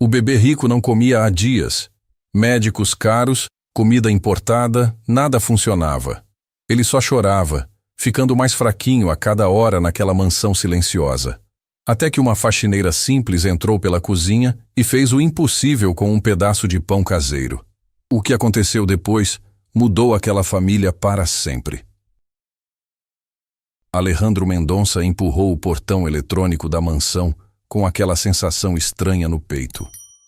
O bebê rico não comia há dias. Médicos caros, comida importada, nada funcionava. Ele só chorava, ficando mais fraquinho a cada hora naquela mansão silenciosa. Até que uma faxineira simples entrou pela cozinha e fez o impossível com um pedaço de pão caseiro. O que aconteceu depois mudou aquela família para sempre. Alejandro Mendonça empurrou o portão eletrônico da mansão com aquela sensação estranha no peito.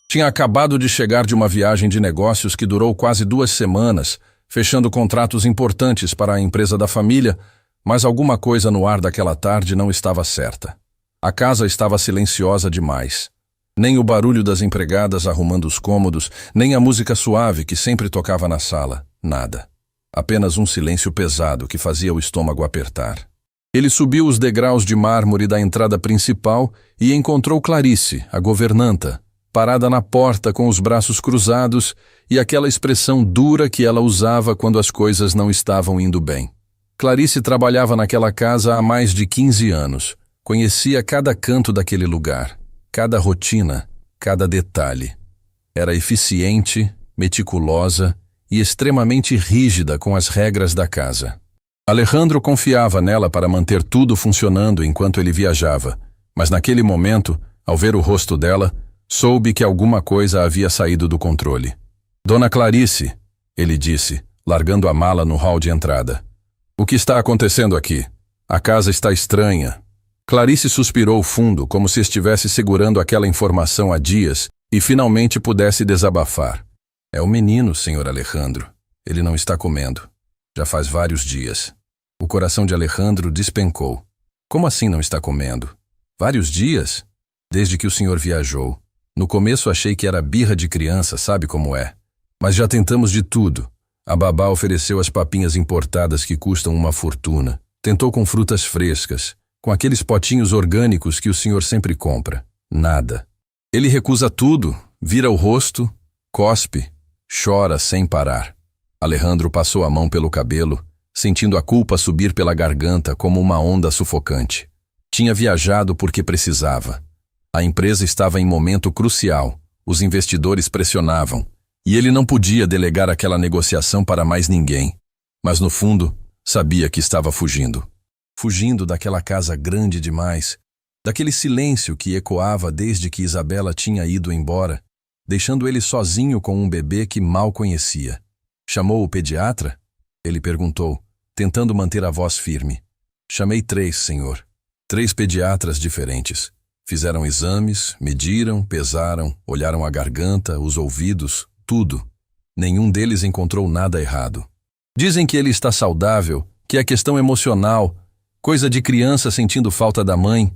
Tinha acabado de chegar de uma viagem de negócios que durou quase 2 semanas, fechando contratos importantes para a empresa da família, mas alguma coisa no ar daquela tarde não estava certa. A casa estava silenciosa demais. Nem o barulho das empregadas arrumando os cômodos, nem a música suave que sempre tocava na sala. Nada. Apenas um silêncio pesado que fazia o estômago apertar. Ele subiu os degraus de mármore da entrada principal e encontrou Clarice, a governanta, parada na porta com os braços cruzados e aquela expressão dura que ela usava quando as coisas não estavam indo bem. Clarice trabalhava naquela casa há mais de 15 anos. Conhecia cada canto daquele lugar, cada rotina, cada detalhe. Era eficiente, meticulosa e extremamente rígida com as regras da casa. Alejandro confiava nela para manter tudo funcionando enquanto ele viajava, mas naquele momento, ao ver o rosto dela, soube que alguma coisa havia saído do controle. Dona Clarice, ele disse, largando a mala no hall de entrada. O que está acontecendo aqui? A casa está estranha. Clarice suspirou fundo, como se estivesse segurando aquela informação há dias e finalmente pudesse desabafar. É o menino, senhor Alejandro. Ele não está comendo. Já faz vários dias. O coração de Alejandro despencou. Como assim não está comendo? Vários dias? Desde que o senhor viajou. No começo achei que era birra de criança, sabe como é. Mas já tentamos de tudo. A babá ofereceu as papinhas importadas que custam uma fortuna. Tentou com frutas frescas, com aqueles potinhos orgânicos que o senhor sempre compra. Nada. Ele recusa tudo, vira o rosto, cospe, chora sem parar. Alejandro passou a mão pelo cabelo, sentindo a culpa subir pela garganta como uma onda sufocante. Tinha viajado porque precisava. A empresa estava em momento crucial, os investidores pressionavam, e ele não podia delegar aquela negociação para mais ninguém. Mas no fundo, sabia que estava fugindo. Fugindo daquela casa grande demais, daquele silêncio que ecoava desde que Isabela tinha ido embora, deixando ele sozinho com um bebê que mal conhecia. Chamou o pediatra? Ele perguntou, tentando manter a voz firme. Chamei 3, senhor. 3 pediatras diferentes. Fizeram exames, mediram, pesaram, olharam a garganta, os ouvidos, tudo. Nenhum deles encontrou nada errado. Dizem que ele está saudável, que é questão emocional, coisa de criança sentindo falta da mãe.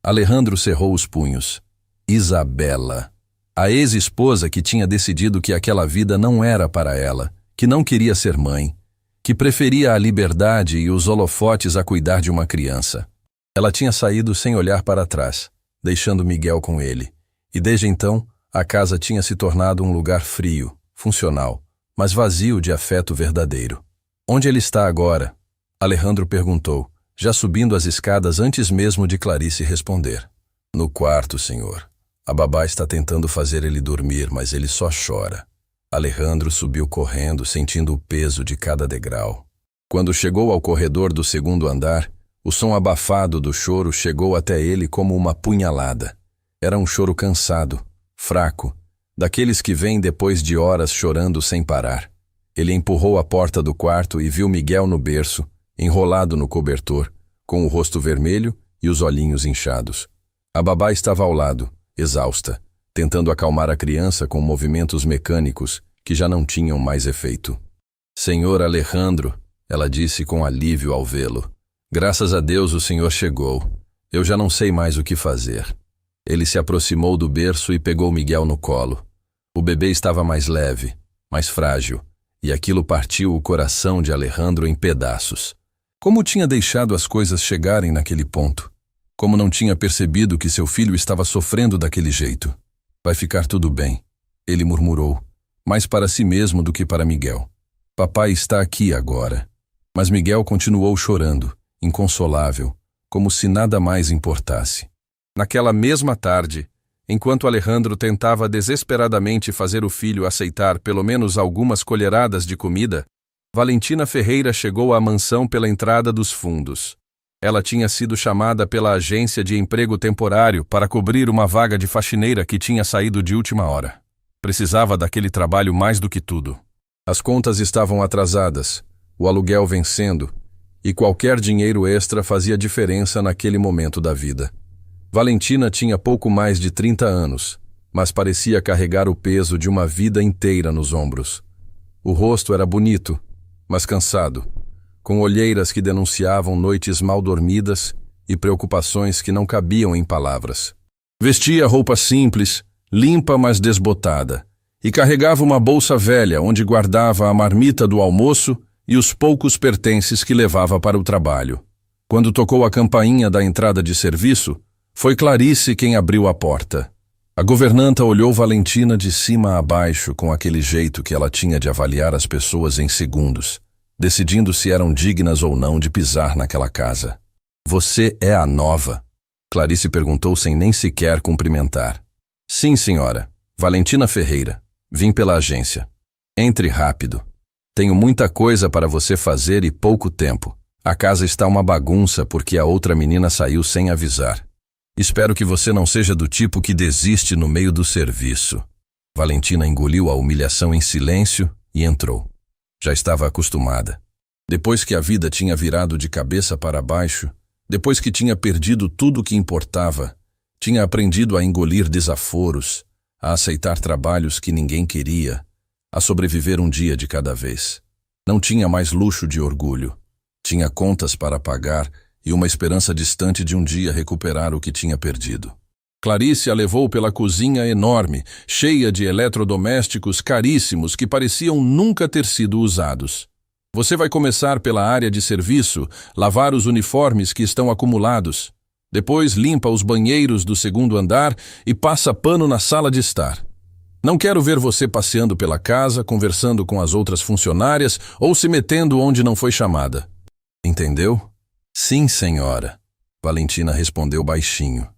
Alejandro cerrou os punhos. Isabela. A ex-esposa que tinha decidido que aquela vida não era para ela, que não queria ser mãe, que preferia a liberdade e os holofotes a cuidar de uma criança. Ela tinha saído sem olhar para trás, deixando Miguel com ele. E desde então, a casa tinha se tornado um lugar frio, funcional, mas vazio de afeto verdadeiro. Onde ele está agora? Alejandro perguntou, já subindo as escadas antes mesmo de Clarice responder. No quarto, senhor. A babá está tentando fazer ele dormir, mas ele só chora. Alejandro subiu correndo, sentindo o peso de cada degrau. Quando chegou ao corredor do 2º andar, o som abafado do choro chegou até ele como uma punhalada. Era um choro cansado, fraco, daqueles que vêm depois de horas chorando sem parar. Ele empurrou a porta do quarto e viu Miguel no berço, enrolado no cobertor, com o rosto vermelho e os olhinhos inchados. A babá estava ao lado, exausta, tentando acalmar a criança com movimentos mecânicos que já não tinham mais efeito. Senhor Alejandro, ela disse com alívio ao vê-lo. Graças a Deus o senhor chegou. Eu já não sei mais o que fazer. Ele se aproximou do berço e pegou Miguel no colo. O bebê estava mais leve, mais frágil, e aquilo partiu o coração de Alejandro em pedaços. Como tinha deixado as coisas chegarem naquele ponto? Como não tinha percebido que seu filho estava sofrendo daquele jeito? Vai ficar tudo bem, ele murmurou, mais para si mesmo do que para Miguel. Papai está aqui agora. Mas Miguel continuou chorando, inconsolável, como se nada mais importasse. Naquela mesma tarde, Enquanto Alejandro tentava desesperadamente fazer o filho aceitar pelo menos algumas colheradas de comida, Valentina Ferreira chegou à mansão pela entrada dos fundos. Ela tinha sido chamada pela agência de emprego temporário para cobrir uma vaga de faxineira que tinha saído de última hora. Precisava daquele trabalho mais do que tudo. As contas estavam atrasadas, o aluguel vencendo, e qualquer dinheiro extra fazia diferença naquele momento da vida. Valentina tinha pouco mais de 30 anos, mas parecia carregar o peso de uma vida inteira nos ombros. O rosto era bonito, mas cansado, com olheiras que denunciavam noites mal dormidas e preocupações que não cabiam em palavras. Vestia roupa simples, limpa mas desbotada, e carregava uma bolsa velha onde guardava a marmita do almoço e os poucos pertences que levava para o trabalho. Quando tocou a campainha da entrada de serviço, foi Clarice quem abriu a porta. A governanta olhou Valentina de cima a baixo com aquele jeito que ela tinha de avaliar as pessoas em segundos, decidindo se eram dignas ou não de pisar naquela casa. "Você é a nova?" Clarice perguntou sem nem sequer cumprimentar. "Sim, senhora. Valentina Ferreira. Vim pela agência. Entre rápido. Tenho muita coisa para você fazer e pouco tempo. A casa está uma bagunça porque a outra menina saiu sem avisar. Espero que você não seja do tipo que desiste no meio do serviço." Valentina engoliu a humilhação em silêncio e entrou. Já estava acostumada. Depois que a vida tinha virado de cabeça para baixo, depois que tinha perdido tudo o que importava, tinha aprendido a engolir desaforos, a aceitar trabalhos que ninguém queria, a sobreviver um dia de cada vez. Não tinha mais luxo de orgulho. Tinha contas para pagar e uma esperança distante de um dia recuperar o que tinha perdido. Clarice a levou pela cozinha enorme, cheia de eletrodomésticos caríssimos que pareciam nunca ter sido usados. "Você vai começar pela área de serviço, lavar os uniformes que estão acumulados. Depois limpa os banheiros do segundo andar e passa pano na sala de estar. Não quero ver você passeando pela casa, conversando com as outras funcionárias ou se metendo onde não foi chamada. Entendeu?" "Sim, senhora", Valentina respondeu baixinho.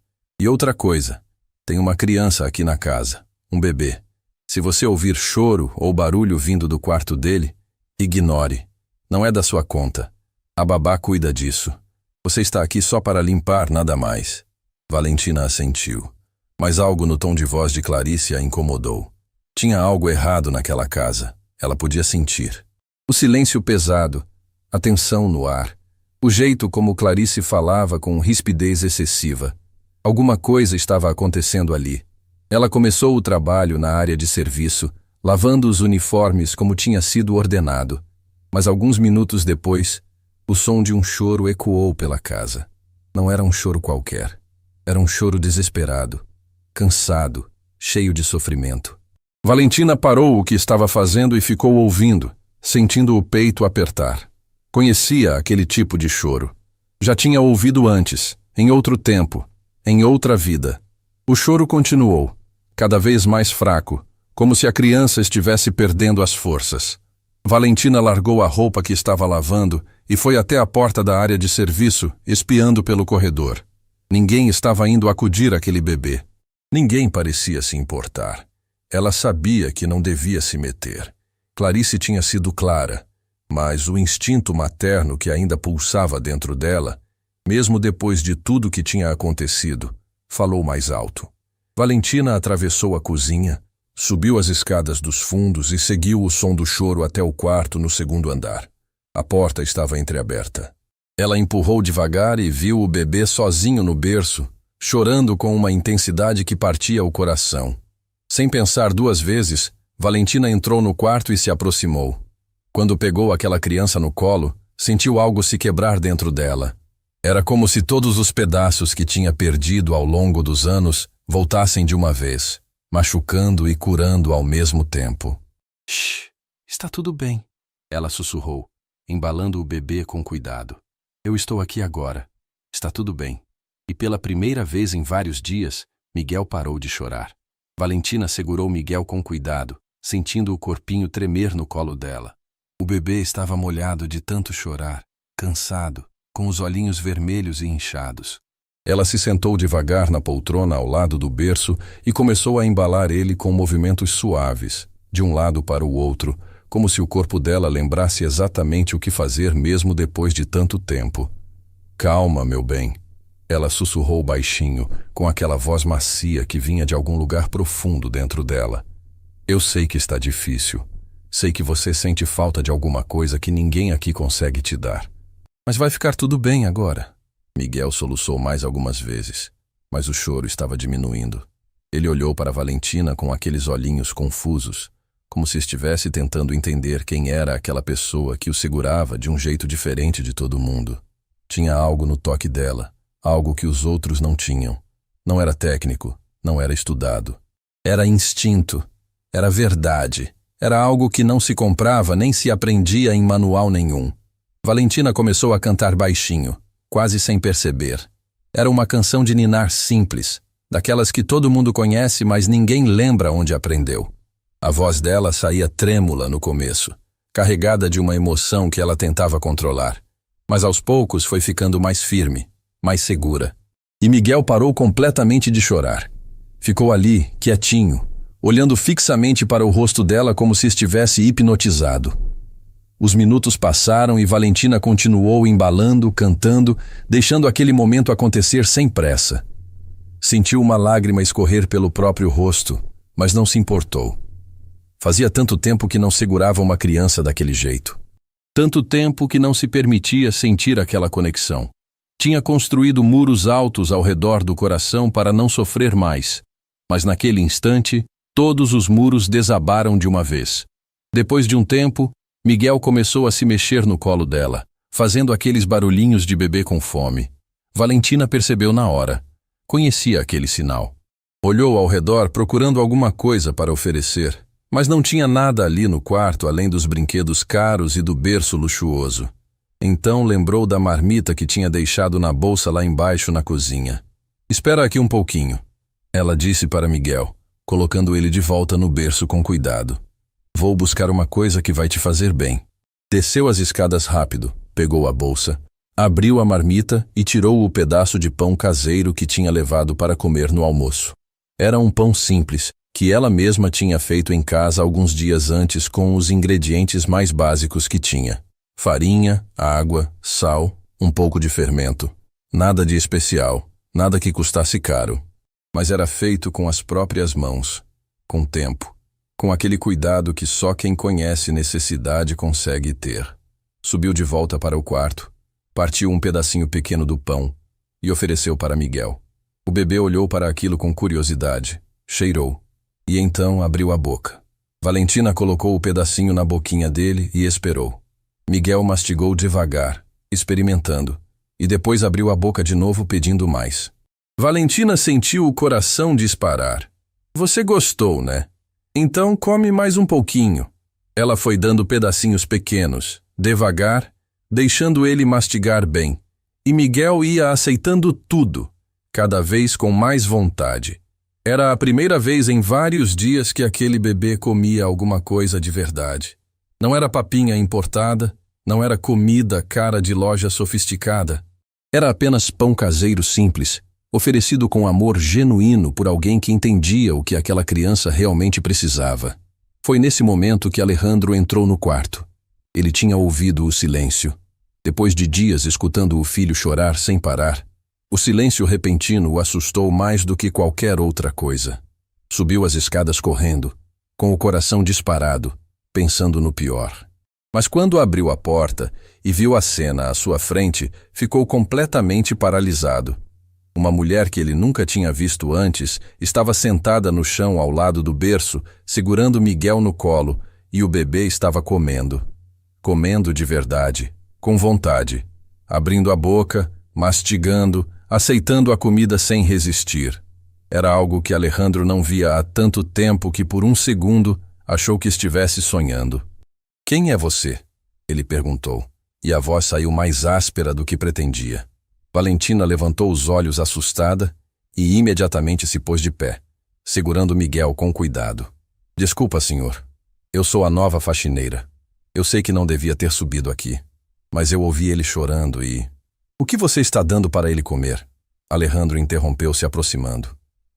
"E outra coisa, tem uma criança aqui na casa, um bebê. Se você ouvir choro ou barulho vindo do quarto dele, ignore. Não é da sua conta. A babá cuida disso. Você está aqui só para limpar, nada mais." Valentina assentiu, mas algo no tom de voz de Clarice a incomodou. Tinha algo errado naquela casa, ela podia sentir. O silêncio pesado, a tensão no ar, o jeito como Clarice falava com rispidez excessiva. Alguma coisa estava acontecendo ali. Ela começou o trabalho na área de serviço, lavando os uniformes como tinha sido ordenado. Mas alguns minutos depois, o som de um choro ecoou pela casa. Não era um choro qualquer. Era um choro desesperado, cansado, cheio de sofrimento. Valentina parou o que estava fazendo e ficou ouvindo, sentindo o peito apertar. Conhecia aquele tipo de choro. Já tinha ouvido antes, em outro tempo, em outra vida. O choro continuou, cada vez mais fraco, como se a criança estivesse perdendo as forças. Valentina largou a roupa que estava lavando e foi até a porta da área de serviço, espiando pelo corredor. Ninguém estava indo acudir aquele bebê. Ninguém parecia se importar. Ela sabia que não devia se meter. Clarice tinha sido clara, mas o instinto materno que ainda pulsava dentro dela, mesmo depois de tudo que tinha acontecido, falou mais alto. Valentina atravessou a cozinha, subiu as escadas dos fundos e seguiu o som do choro até o quarto no segundo andar. A porta estava entreaberta. Ela empurrou devagar e viu o bebê sozinho no berço, chorando com uma intensidade que partia o coração. Sem pensar duas vezes, Valentina entrou no quarto e se aproximou. Quando pegou aquela criança no colo, sentiu algo se quebrar dentro dela. Era como se todos os pedaços que tinha perdido ao longo dos anos voltassem de uma vez, machucando e curando ao mesmo tempo. "Shh, está tudo bem", ela sussurrou, embalando o bebê com cuidado. "Eu estou aqui agora. Está tudo bem." E pela primeira vez em vários dias, Miguel parou de chorar. Valentina segurou Miguel com cuidado, sentindo o corpinho tremer no colo dela. O bebê estava molhado de tanto chorar, cansado, com os olhinhos vermelhos e inchados. Ela se sentou devagar na poltrona ao lado do berço e começou a embalar ele com movimentos suaves, de um lado para o outro, como se o corpo dela lembrasse exatamente o que fazer mesmo depois de tanto tempo. Calma, meu bem. Ela sussurrou baixinho, com aquela voz macia que vinha de algum lugar profundo dentro dela. Eu sei que está difícil. Sei que você sente falta de alguma coisa que ninguém aqui consegue te dar. Mas vai ficar tudo bem agora. Miguel soluçou mais algumas vezes, mas o choro estava diminuindo. Ele olhou para Valentina com aqueles olhinhos confusos, como se estivesse tentando entender quem era aquela pessoa que o segurava de um jeito diferente de todo mundo. Tinha algo no toque dela, algo que os outros não tinham. Não era técnico, não era estudado. Era instinto, era verdade, era algo que não se comprava nem se aprendia em manual nenhum. Valentina começou a cantar baixinho, quase sem perceber. Era uma canção de ninar simples, daquelas que todo mundo conhece, mas ninguém lembra onde aprendeu. A voz dela saía trêmula no começo, carregada de uma emoção que ela tentava controlar. Mas aos poucos foi ficando mais firme, mais segura. E Miguel parou completamente de chorar. Ficou ali, quietinho, olhando fixamente para o rosto dela como se estivesse hipnotizado. Os minutos passaram e Valentina continuou embalando, cantando, deixando aquele momento acontecer sem pressa. Sentiu uma lágrima escorrer pelo próprio rosto, mas não se importou. Fazia tanto tempo que não segurava uma criança daquele jeito. Tanto tempo que não se permitia sentir aquela conexão. Tinha construído muros altos ao redor do coração para não sofrer mais, mas naquele instante, todos os muros desabaram de uma vez. Depois de um tempo, Miguel começou a se mexer no colo dela, fazendo aqueles barulhinhos de bebê com fome. Valentina percebeu na hora. Conhecia aquele sinal. Olhou ao redor procurando alguma coisa para oferecer, mas não tinha nada ali no quarto além dos brinquedos caros e do berço luxuoso. Então lembrou da marmita que tinha deixado na bolsa lá embaixo na cozinha. Espera aqui um pouquinho, ela disse para Miguel, colocando ele de volta no berço com cuidado. Vou buscar uma coisa que vai te fazer bem. Desceu as escadas rápido, pegou a bolsa, abriu a marmita e tirou o pedaço de pão caseiro que tinha levado para comer no almoço. Era um pão simples, que ela mesma tinha feito em casa alguns dias antes com os ingredientes mais básicos que tinha. Farinha, água, sal, um pouco de fermento. Nada de especial, nada que custasse caro. Mas era feito com as próprias mãos, com tempo, com aquele cuidado que só quem conhece necessidade consegue ter. Subiu de volta para o quarto, partiu um pedacinho pequeno do pão e ofereceu para Miguel. O bebê olhou para aquilo com curiosidade, cheirou. E então abriu a boca. Valentina colocou o pedacinho na boquinha dele e esperou. Miguel mastigou devagar, experimentando, e depois abriu a boca de novo pedindo mais. Valentina sentiu o coração disparar. Você gostou, né? Então come mais um pouquinho. Ela foi dando pedacinhos pequenos, devagar, deixando ele mastigar bem. E Miguel ia aceitando tudo, cada vez com mais vontade. Era a primeira vez em vários dias que aquele bebê comia alguma coisa de verdade. Não era papinha importada, não era comida cara de loja sofisticada. Era apenas pão caseiro simples, oferecido com amor genuíno por alguém que entendia o que aquela criança realmente precisava. Foi nesse momento que Alejandro entrou no quarto. Ele tinha ouvido o silêncio. Depois de dias escutando o filho chorar sem parar, o silêncio repentino o assustou mais do que qualquer outra coisa. Subiu as escadas correndo, com o coração disparado, pensando no pior. Mas quando abriu a porta e viu a cena à sua frente, ficou completamente paralisado. Uma mulher que ele nunca tinha visto antes estava sentada no chão ao lado do berço, segurando Miguel no colo, e o bebê estava comendo. Comendo de verdade, com vontade, abrindo a boca, mastigando, aceitando a comida sem resistir. Era algo que Alejandro não via há tanto tempo que por um segundo achou que estivesse sonhando. Quem é você? Ele perguntou, e a voz saiu mais áspera do que pretendia. Valentina levantou os olhos assustada e imediatamente se pôs de pé, segurando Miguel com cuidado. Desculpa, senhor. Eu sou a nova faxineira. Eu sei que não devia ter subido aqui, mas eu ouvi ele chorando e... O que você está dando para ele comer? Alejandro interrompeu, se aproximando.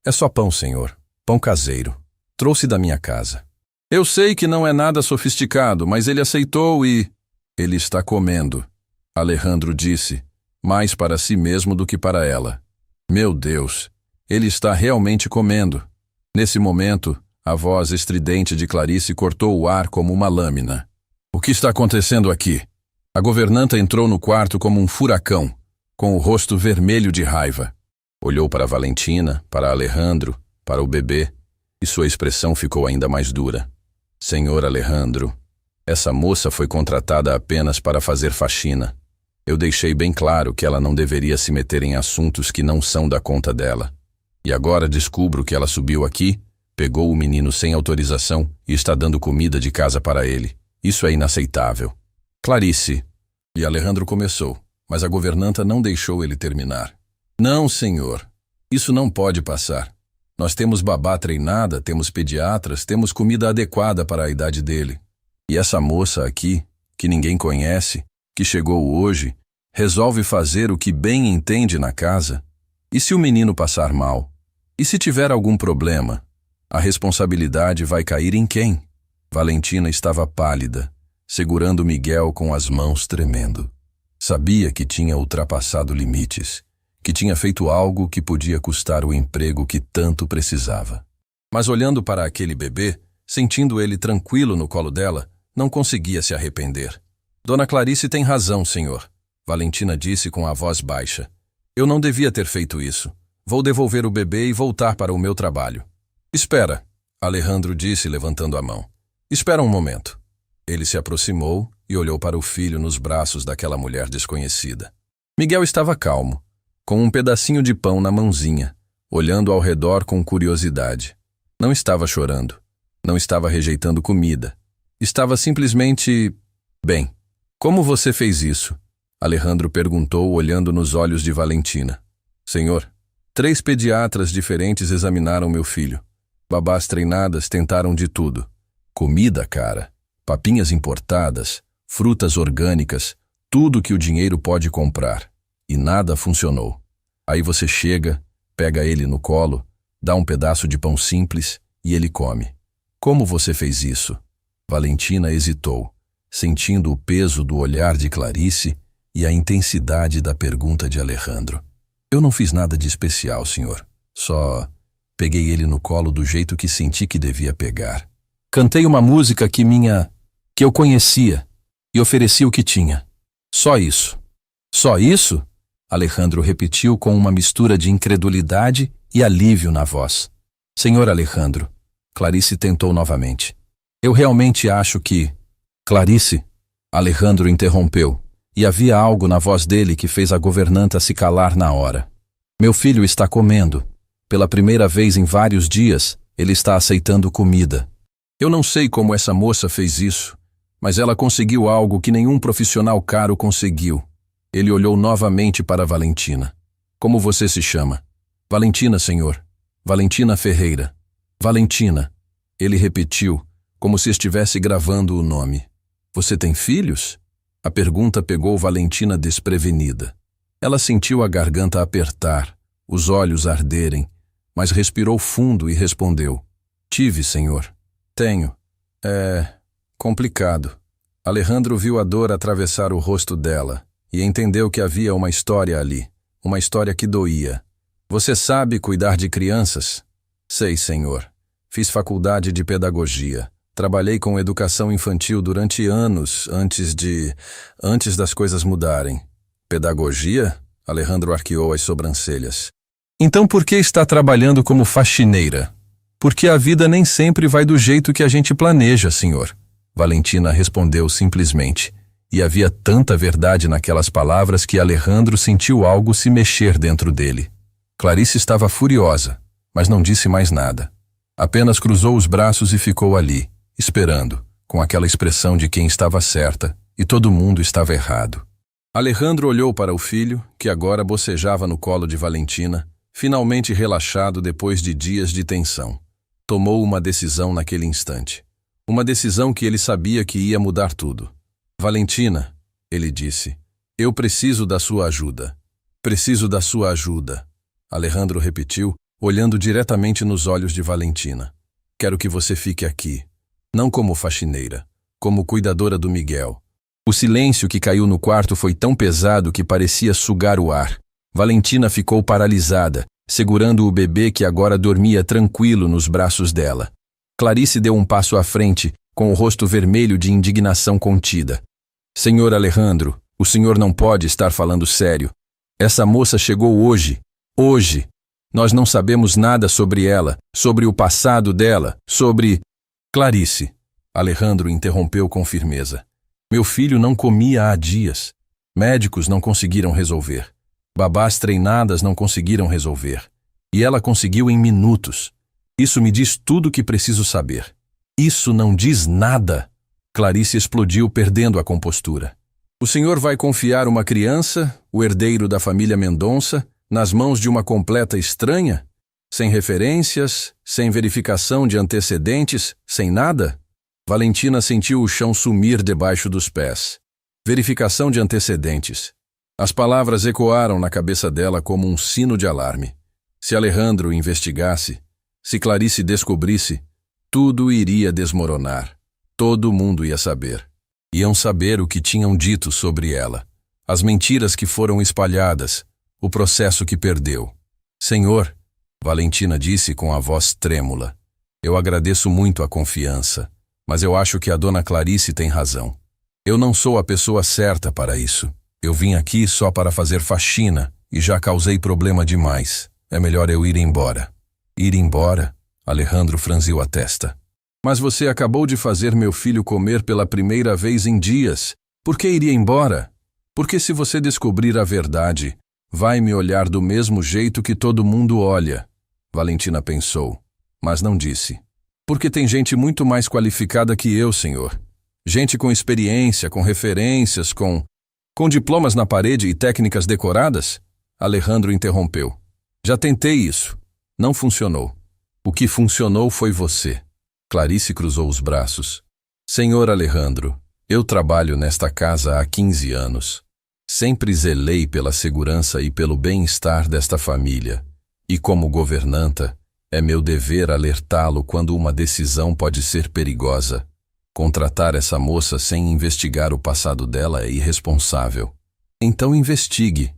É só pão, senhor. Pão caseiro. Trouxe da minha casa. Eu sei que não é nada sofisticado, mas ele aceitou e... Ele está comendo, Alejandro disse, mais para si mesmo do que para ela. Meu Deus, ele está realmente comendo. Nesse momento, a voz estridente de Clarice cortou o ar como uma lâmina. O que está acontecendo aqui? A governanta entrou no quarto como um furacão, com o rosto vermelho de raiva. Olhou para Valentina, para Alejandro, para o bebê, e sua expressão ficou ainda mais dura. Senhor Alejandro, essa moça foi contratada apenas para fazer faxina. Eu deixei bem claro que ela não deveria se meter em assuntos que não são da conta dela. E agora descubro que ela subiu aqui, pegou o menino sem autorização e está dando comida de casa para ele. Isso é inaceitável. Clarice. E Alejandro começou, mas a governanta não deixou ele terminar. Não, senhor. Isso não pode passar. Nós temos babá treinada, temos pediatras, temos comida adequada para a idade dele. E essa moça aqui, que ninguém conhece, que chegou hoje, resolve fazer o que bem entende na casa. E se o menino passar mal? E se tiver algum problema? A responsabilidade vai cair em quem? Valentina estava pálida, segurando Miguel com as mãos tremendo. Sabia que tinha ultrapassado limites, que tinha feito algo que podia custar o emprego que tanto precisava. Mas olhando para aquele bebê, sentindo ele tranquilo no colo dela, não conseguia se arrepender. Dona Clarice tem razão, senhor, Valentina disse com a voz baixa. Eu não devia ter feito isso. Vou devolver o bebê e voltar para o meu trabalho. Espera, Alejandro disse levantando a mão. Espera um momento. Ele se aproximou e olhou para o filho nos braços daquela mulher desconhecida. Miguel estava calmo, com um pedacinho de pão na mãozinha, olhando ao redor com curiosidade. Não estava chorando. Não estava rejeitando comida. Estava simplesmente... Bem, como você fez isso? Alejandro perguntou, olhando nos olhos de Valentina. Senhor, 3 pediatras diferentes examinaram meu filho. Babás treinadas tentaram de tudo. Comida cara, papinhas importadas, frutas orgânicas, tudo que o dinheiro pode comprar. E nada funcionou. Aí você chega, pega ele no colo, dá um pedaço de pão simples e ele come. Como você fez isso? Valentina hesitou, sentindo o peso do olhar de Clarice e a intensidade da pergunta de Alejandro. Eu não fiz nada de especial, senhor. Só peguei ele no colo do jeito que senti que devia pegar. Cantei uma música que eu conhecia e ofereci o que tinha. Só isso. Só isso? Alejandro repetiu com uma mistura de incredulidade e alívio na voz. Senhor Alejandro, Clarice tentou novamente. Eu realmente acho que... Clarice, Alejandro interrompeu, e havia algo na voz dele que fez a governanta se calar na hora. Meu filho está comendo. Pela primeira vez em vários dias, ele está aceitando comida. Eu não sei como essa moça fez isso, mas ela conseguiu algo que nenhum profissional caro conseguiu. Ele olhou novamente para Valentina. Como você se chama? Valentina, senhor. Valentina Ferreira. Valentina. Ele repetiu, como se estivesse gravando o nome. Você tem filhos? A pergunta pegou Valentina desprevenida. Ela sentiu a garganta apertar, os olhos arderem, mas respirou fundo e respondeu. Tive, senhor. Tenho. É... complicado. Alejandro viu a dor atravessar o rosto dela e entendeu que havia uma história ali, uma história que doía. Você sabe cuidar de crianças? Sei, senhor. Fiz faculdade de pedagogia. Trabalhei com educação infantil durante anos antes das coisas mudarem. Pedagogia? Alejandro arqueou as sobrancelhas. Então por que está trabalhando como faxineira? Porque a vida nem sempre vai do jeito que a gente planeja, senhor. Valentina respondeu simplesmente. E havia tanta verdade naquelas palavras que Alejandro sentiu algo se mexer dentro dele. Clarice estava furiosa, mas não disse mais nada. Apenas cruzou os braços e ficou ali, esperando, com aquela expressão de quem estava certa e todo mundo estava errado. Alejandro olhou para o filho, que agora bocejava no colo de Valentina, finalmente relaxado depois de dias de tensão. Tomou uma decisão naquele instante. Uma decisão que ele sabia que ia mudar tudo. Valentina, ele disse, eu preciso da sua ajuda. Preciso da sua ajuda. Alejandro repetiu, olhando diretamente nos olhos de Valentina. Quero que você fique aqui, não como faxineira, como cuidadora do Miguel. O silêncio que caiu no quarto foi tão pesado que parecia sugar o ar. Valentina ficou paralisada, segurando o bebê que agora dormia tranquilo nos braços dela. Clarice deu um passo à frente, com o rosto vermelho de indignação contida. Senhor Alejandro, o senhor não pode estar falando sério. Essa moça chegou hoje. Hoje. Nós não sabemos nada sobre ela, sobre o passado dela, sobre... Clarice. Alejandro interrompeu com firmeza. Meu filho não comia há dias. Médicos não conseguiram resolver. Babás treinadas não conseguiram resolver. E ela conseguiu em minutos. Isso me diz tudo o que preciso saber. Isso não diz nada. Clarice explodiu, perdendo a compostura. O senhor vai confiar uma criança, o herdeiro da família Mendonça, nas mãos de uma completa estranha? Sem referências, sem verificação de antecedentes, sem nada? Valentina sentiu o chão sumir debaixo dos pés. Verificação de antecedentes. As palavras ecoaram na cabeça dela como um sino de alarme. Se Alejandro investigasse, se Clarice descobrisse, tudo iria desmoronar. Todo mundo ia saber. Iam saber o que tinham dito sobre ela, as mentiras que foram espalhadas, o processo que perdeu. Senhor, Valentina disse com a voz trêmula, eu agradeço muito a confiança, mas eu acho que a dona Clarice tem razão. Eu não sou a pessoa certa para isso. Eu vim aqui só para fazer faxina e já causei problema demais. É melhor eu ir embora. Ir embora? Alejandro franziu a testa. Mas você acabou de fazer meu filho comer pela primeira vez em dias. Por que iria embora? Porque se você descobrir a verdade, vai me olhar do mesmo jeito que todo mundo olha. Valentina pensou, mas não disse. Porque tem gente muito mais qualificada que eu, senhor. Gente com experiência, com referências, com diplomas na parede e técnicas decoradas? Alejandro interrompeu. Já tentei isso. Não funcionou. O que funcionou foi você. Clarice cruzou os braços. Senhor Alejandro, eu trabalho nesta casa há 15 anos. Sempre zelei pela segurança e pelo bem-estar desta família. E como governanta, é meu dever alertá-lo quando uma decisão pode ser perigosa. Contratar essa moça sem investigar o passado dela é irresponsável. Então investigue,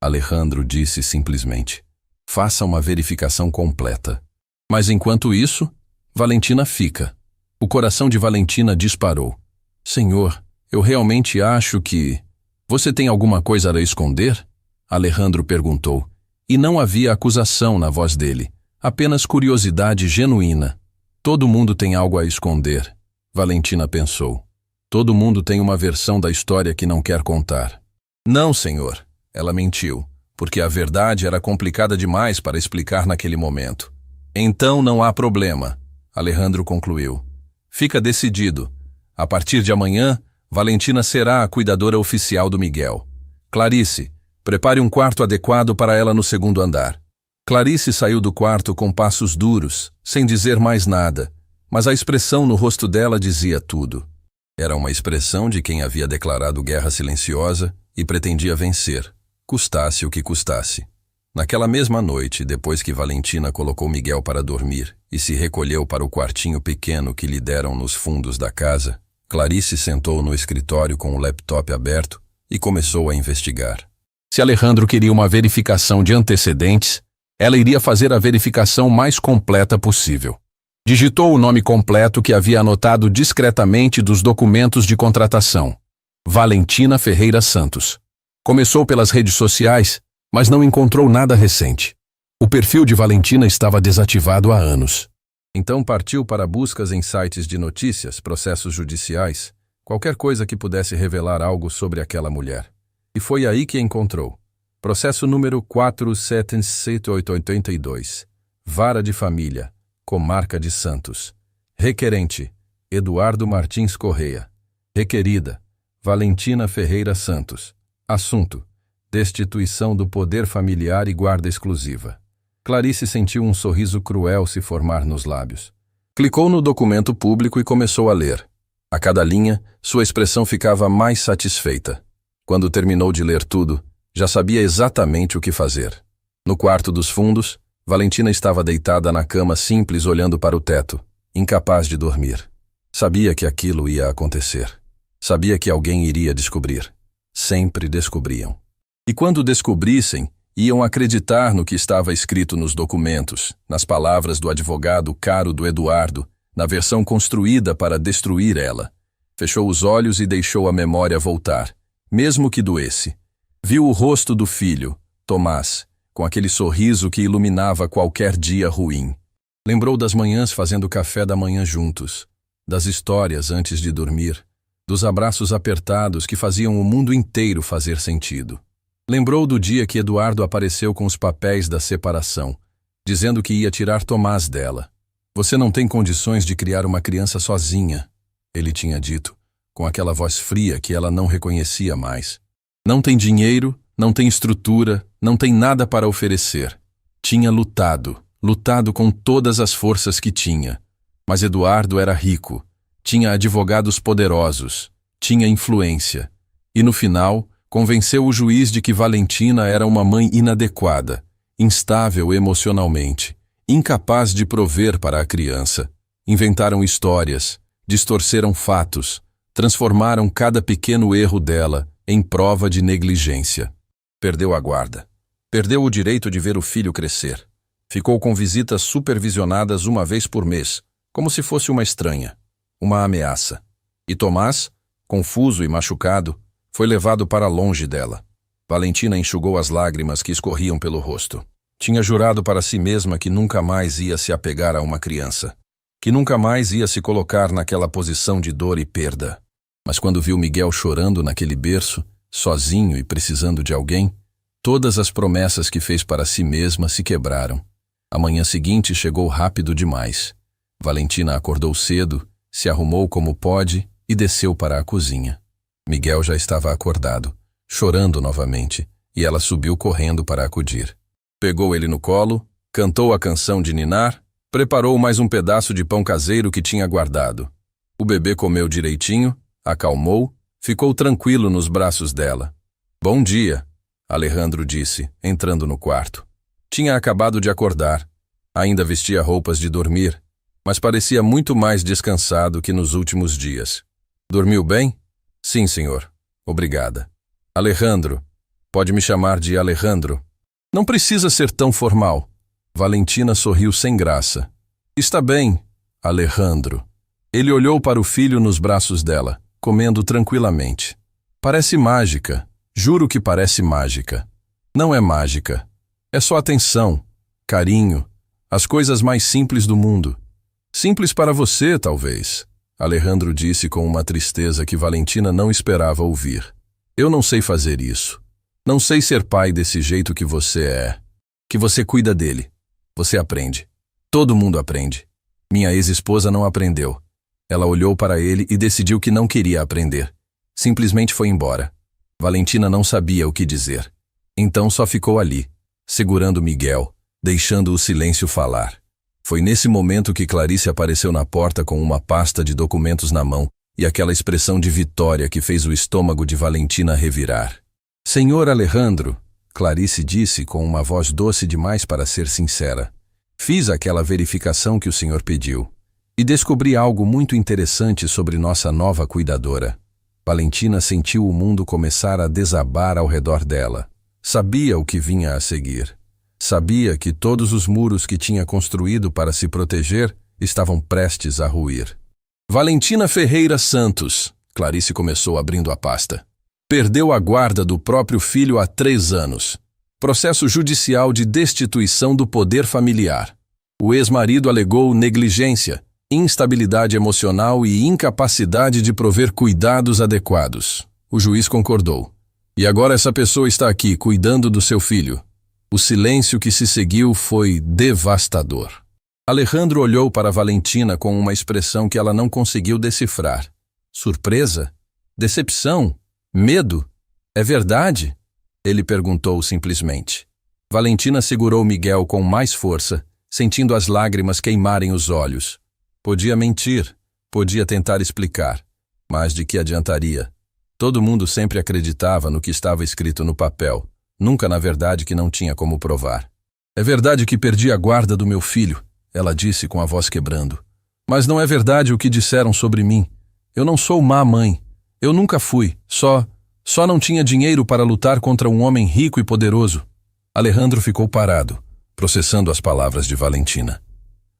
Alejandro disse simplesmente. Faça uma verificação completa. Mas enquanto isso, Valentina fica. O coração de Valentina disparou. Senhor, eu realmente acho que... Você tem alguma coisa a esconder? Alejandro perguntou. E não havia acusação na voz dele. Apenas curiosidade genuína. Todo mundo tem algo a esconder, Valentina pensou. Todo mundo tem uma versão da história que não quer contar. Não, senhor, ela mentiu, porque a verdade era complicada demais para explicar naquele momento. Então não há problema, Alejandro concluiu. Fica decidido. A partir de amanhã, Valentina será a cuidadora oficial do Miguel. Clarice, prepare um quarto adequado para ela no segundo andar. Clarice saiu do quarto com passos duros, sem dizer mais nada, mas a expressão no rosto dela dizia tudo. Era uma expressão de quem havia declarado guerra silenciosa e pretendia vencer, custasse o que custasse. Naquela mesma noite, depois que Valentina colocou Miguel para dormir e se recolheu para o quartinho pequeno que lhe deram nos fundos da casa, Clarice sentou no escritório com o laptop aberto e começou a investigar. Se Alejandro queria uma verificação de antecedentes, ela iria fazer a verificação mais completa possível. Digitou o nome completo que havia anotado discretamente dos documentos de contratação. Valentina Ferreira Santos. Começou pelas redes sociais, mas não encontrou nada recente. O perfil de Valentina estava desativado há anos. Então partiu para buscas em sites de notícias, processos judiciais, qualquer coisa que pudesse revelar algo sobre aquela mulher. E foi aí que encontrou. Processo número 47782. Vara de Família, Comarca de Santos. Requerente, Eduardo Martins Correia. Requerida, Valentina Ferreira Santos. Assunto, destituição do poder familiar e guarda exclusiva. Clarice sentiu um sorriso cruel se formar nos lábios. Clicou no documento público e começou a ler. A cada linha, sua expressão ficava mais satisfeita. Quando terminou de ler tudo, já sabia exatamente o que fazer. No quarto dos fundos, Valentina estava deitada na cama simples olhando para o teto, incapaz de dormir. Sabia que aquilo ia acontecer. Sabia que alguém iria descobrir. Sempre descobriam. E quando descobrissem, iam acreditar no que estava escrito nos documentos, nas palavras do advogado caro do Eduardo, na versão construída para destruir ela. Fechou os olhos e deixou a memória voltar, mesmo que doesse. Viu o rosto do filho, Tomás, com aquele sorriso que iluminava qualquer dia ruim. Lembrou das manhãs fazendo café da manhã juntos, das histórias antes de dormir, dos abraços apertados que faziam o mundo inteiro fazer sentido. Lembrou do dia que Eduardo apareceu com os papéis da separação, dizendo que ia tirar Tomás dela. Você não tem condições de criar uma criança sozinha, ele tinha dito, com aquela voz fria que ela não reconhecia mais. Não tem dinheiro, não tem estrutura, não tem nada para oferecer. Tinha lutado com todas as forças que tinha. Mas Eduardo era rico, tinha advogados poderosos, tinha influência. E no final, convenceu o juiz de que Valentina era uma mãe inadequada, instável emocionalmente, incapaz de prover para a criança. Inventaram histórias, distorceram fatos, transformaram cada pequeno erro dela em prova de negligência. Perdeu a guarda. Perdeu o direito de ver o filho crescer. Ficou com visitas supervisionadas uma vez por mês, como se fosse uma estranha, uma ameaça. E Tomás, confuso e machucado, foi levado para longe dela. Valentina enxugou as lágrimas que escorriam pelo rosto. Tinha jurado para si mesma que nunca mais ia se apegar a uma criança, que nunca mais ia se colocar naquela posição de dor e perda. Mas quando viu Miguel chorando naquele berço, sozinho e precisando de alguém, todas as promessas que fez para si mesma se quebraram. A manhã seguinte chegou rápido demais. Valentina acordou cedo, se arrumou como pôde e desceu para a cozinha. Miguel já estava acordado, chorando novamente, e ela subiu correndo para acudir. Pegou ele no colo, cantou a canção de ninar, preparou mais um pedaço de pão caseiro que tinha guardado. O bebê comeu direitinho, acalmou, ficou tranquilo nos braços dela. Bom dia, Alejandro disse, entrando no quarto. Tinha acabado de acordar. Ainda vestia roupas de dormir, mas parecia muito mais descansado que nos últimos dias. Dormiu bem? Sim, senhor. Obrigada. Alejandro. Pode me chamar de Alejandro. Não precisa ser tão formal. Valentina sorriu sem graça. Está bem, Alejandro. Ele olhou para o filho nos braços dela, comendo tranquilamente. Parece mágica. Juro que parece mágica. Não é mágica. É só atenção, carinho, as coisas mais simples do mundo. Simples para você, talvez, Alejandro disse com uma tristeza que Valentina não esperava ouvir. Eu não sei fazer isso. Não sei ser pai desse jeito que você é. Que você cuida dele. Você aprende. Todo mundo aprende. Minha ex-esposa não aprendeu. Ela olhou para ele e decidiu que não queria aprender. Simplesmente foi embora. Valentina não sabia o que dizer. Então só ficou ali, segurando Miguel, deixando o silêncio falar. Foi nesse momento que Clarice apareceu na porta com uma pasta de documentos na mão e aquela expressão de vitória que fez o estômago de Valentina revirar. Senhor Alejandro, Clarice disse com uma voz doce demais para ser sincera. Fiz aquela verificação que o senhor pediu e descobri algo muito interessante sobre nossa nova cuidadora. Valentina sentiu o mundo começar a desabar ao redor dela. Sabia o que vinha a seguir. Sabia que todos os muros que tinha construído para se proteger estavam prestes a ruir. Valentina Ferreira Santos, Clarice começou abrindo a pasta. Perdeu a guarda do próprio filho há 3 anos. Processo judicial de destituição do poder familiar. O ex-marido alegou negligência, instabilidade emocional e incapacidade de prover cuidados adequados. O juiz concordou. E agora essa pessoa está aqui, cuidando do seu filho. O silêncio que se seguiu foi devastador. Alejandro olhou para Valentina com uma expressão que ela não conseguiu decifrar. Surpresa? Decepção? Medo? É verdade? Ele perguntou simplesmente. Valentina segurou Miguel com mais força, sentindo as lágrimas queimarem os olhos. Podia mentir, podia tentar explicar, mas de que adiantaria? Todo mundo sempre acreditava no que estava escrito no papel, nunca na verdade que não tinha como provar. É verdade que perdi a guarda do meu filho, ela disse com a voz quebrando. Mas não é verdade o que disseram sobre mim. Eu não sou má mãe. Eu nunca fui. Só não tinha dinheiro para lutar contra um homem rico e poderoso. Alejandro ficou parado, processando as palavras de Valentina.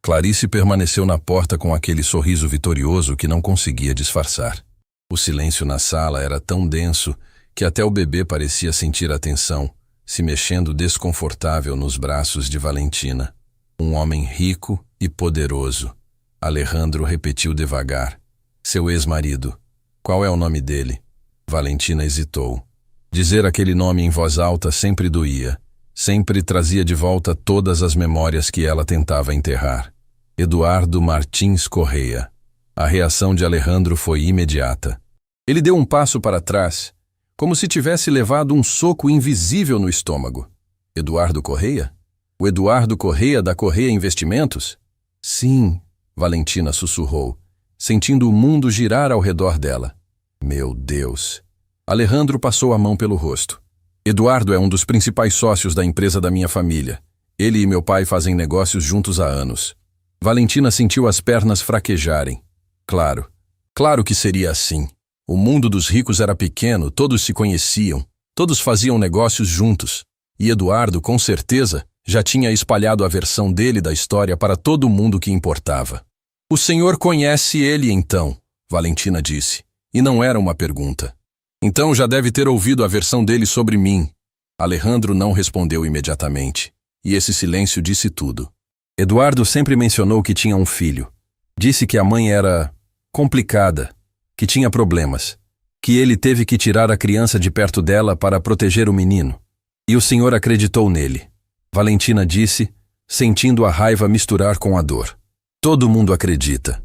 Clarice permaneceu na porta com aquele sorriso vitorioso que não conseguia disfarçar. O silêncio na sala era tão denso que até o bebê parecia sentir a tensão, se mexendo desconfortável nos braços de Valentina. Um homem rico e poderoso. Alejandro repetiu devagar. Seu ex-marido. Qual é o nome dele? Valentina hesitou. Dizer aquele nome em voz alta sempre doía. Sempre trazia de volta todas as memórias que ela tentava enterrar. Eduardo Martins Correia. A reação de Alejandro foi imediata. Ele deu um passo para trás, como se tivesse levado um soco invisível no estômago. Eduardo Correia? O Eduardo Correia da Correia Investimentos? Sim, Valentina sussurrou, sentindo o mundo girar ao redor dela. Meu Deus! Alejandro passou a mão pelo rosto. Eduardo é um dos principais sócios da empresa da minha família. Ele e meu pai fazem negócios juntos há anos. Valentina sentiu as pernas fraquejarem. Claro que seria assim. O mundo dos ricos era pequeno, todos se conheciam, todos faziam negócios juntos. E Eduardo, com certeza, já tinha espalhado a versão dele da história para todo mundo que importava. O senhor conhece ele então, Valentina disse, e não era uma pergunta. Então já deve ter ouvido a versão dele sobre mim. Alejandro não respondeu imediatamente, e esse silêncio disse tudo. Eduardo sempre mencionou que tinha um filho. Disse que a mãe era complicada, que tinha problemas, que ele teve que tirar a criança de perto dela para proteger o menino. E o senhor acreditou nele. Valentina disse, sentindo a raiva misturar com a dor. Todo mundo acredita.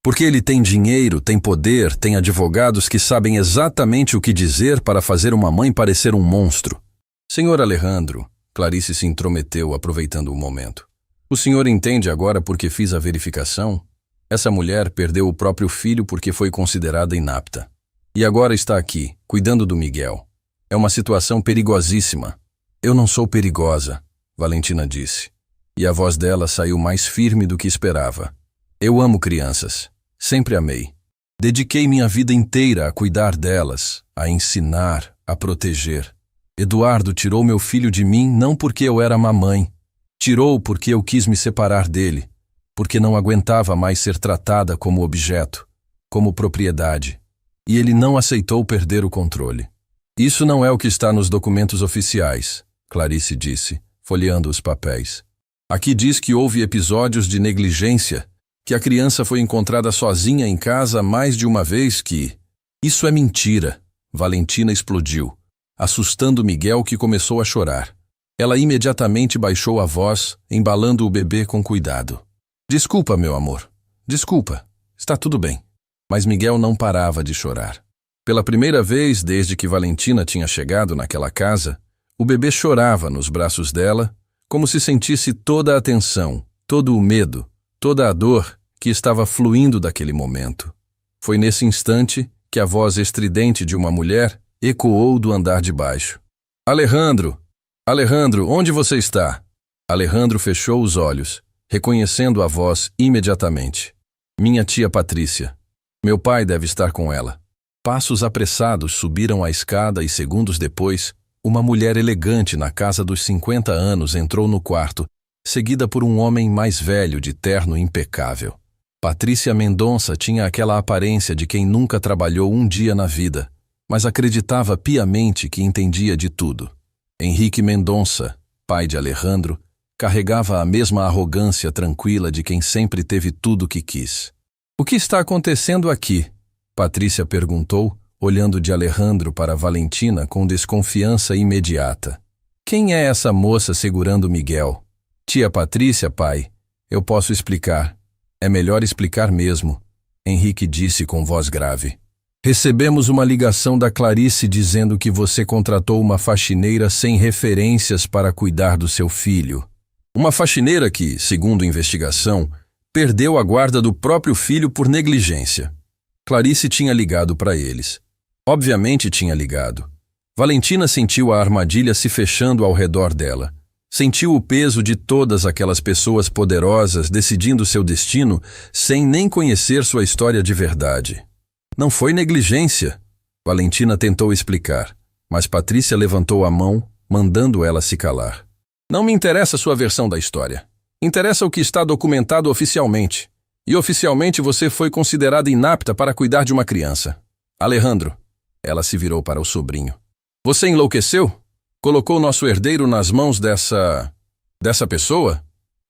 Porque ele tem dinheiro, tem poder, tem advogados que sabem exatamente o que dizer para fazer uma mãe parecer um monstro. Senhor Alejandro, Clarice se intrometeu, aproveitando o momento. O senhor entende agora por que fiz a verificação? Essa mulher perdeu o próprio filho porque foi considerada inapta. E agora está aqui, cuidando do Miguel. É uma situação perigosíssima. Eu não sou perigosa, Valentina disse. E a voz dela saiu mais firme do que esperava. Eu amo crianças. Sempre amei. Dediquei minha vida inteira a cuidar delas, a ensinar, a proteger. Eduardo tirou meu filho de mim não porque eu era mamãe. Tirou porque eu quis me separar dele. Porque não aguentava mais ser tratada como objeto, como propriedade. E ele não aceitou perder o controle. Isso não é o que está nos documentos oficiais, Clarice disse, folheando os papéis. Aqui diz que houve episódios de negligência, que a criança foi encontrada sozinha em casa mais de uma vez que... Isso é mentira, Valentina explodiu, assustando Miguel, que começou a chorar. Ela imediatamente baixou a voz, embalando o bebê com cuidado. Desculpa, meu amor. Desculpa. Está tudo bem. Mas Miguel não parava de chorar. Pela primeira vez desde que Valentina tinha chegado naquela casa, o bebê chorava nos braços dela, como se sentisse toda a tensão, todo o medo, toda a dor que estava fluindo daquele momento. Foi nesse instante que a voz estridente de uma mulher ecoou do andar de baixo. Alejandro! Alejandro, onde você está? Alejandro fechou os olhos, reconhecendo a voz imediatamente. Minha tia Patrícia. Meu pai deve estar com ela. Passos apressados subiram a escada e segundos depois, uma mulher elegante na casa dos 50 anos entrou no quarto, seguida por um homem mais velho de terno impecável. Patrícia Mendonça tinha aquela aparência de quem nunca trabalhou um dia na vida, mas acreditava piamente que entendia de tudo. Henrique Mendonça, pai de Alejandro, carregava a mesma arrogância tranquila de quem sempre teve tudo o que quis. O que está acontecendo aqui? Patrícia perguntou, olhando de Alejandro para Valentina com desconfiança imediata. Quem é essa moça segurando Miguel? Tia Patrícia, pai. Eu posso explicar. É melhor explicar mesmo, Henrique disse com voz grave. Recebemos uma ligação da Clarice dizendo que você contratou uma faxineira sem referências para cuidar do seu filho. Uma faxineira que, segundo investigação, perdeu a guarda do próprio filho por negligência. Clarice tinha ligado para eles. Obviamente tinha ligado. Valentina sentiu a armadilha se fechando ao redor dela. Sentiu o peso de todas aquelas pessoas poderosas decidindo seu destino sem nem conhecer sua história de verdade. Não foi negligência, Valentina tentou explicar, mas Patrícia levantou a mão, mandando ela se calar. Não me interessa sua versão da história. Interessa o que está documentado oficialmente. E oficialmente você foi considerada inapta para cuidar de uma criança. Alejandro, ela se virou para o sobrinho. Você enlouqueceu? Colocou nosso herdeiro nas mãos dessa pessoa?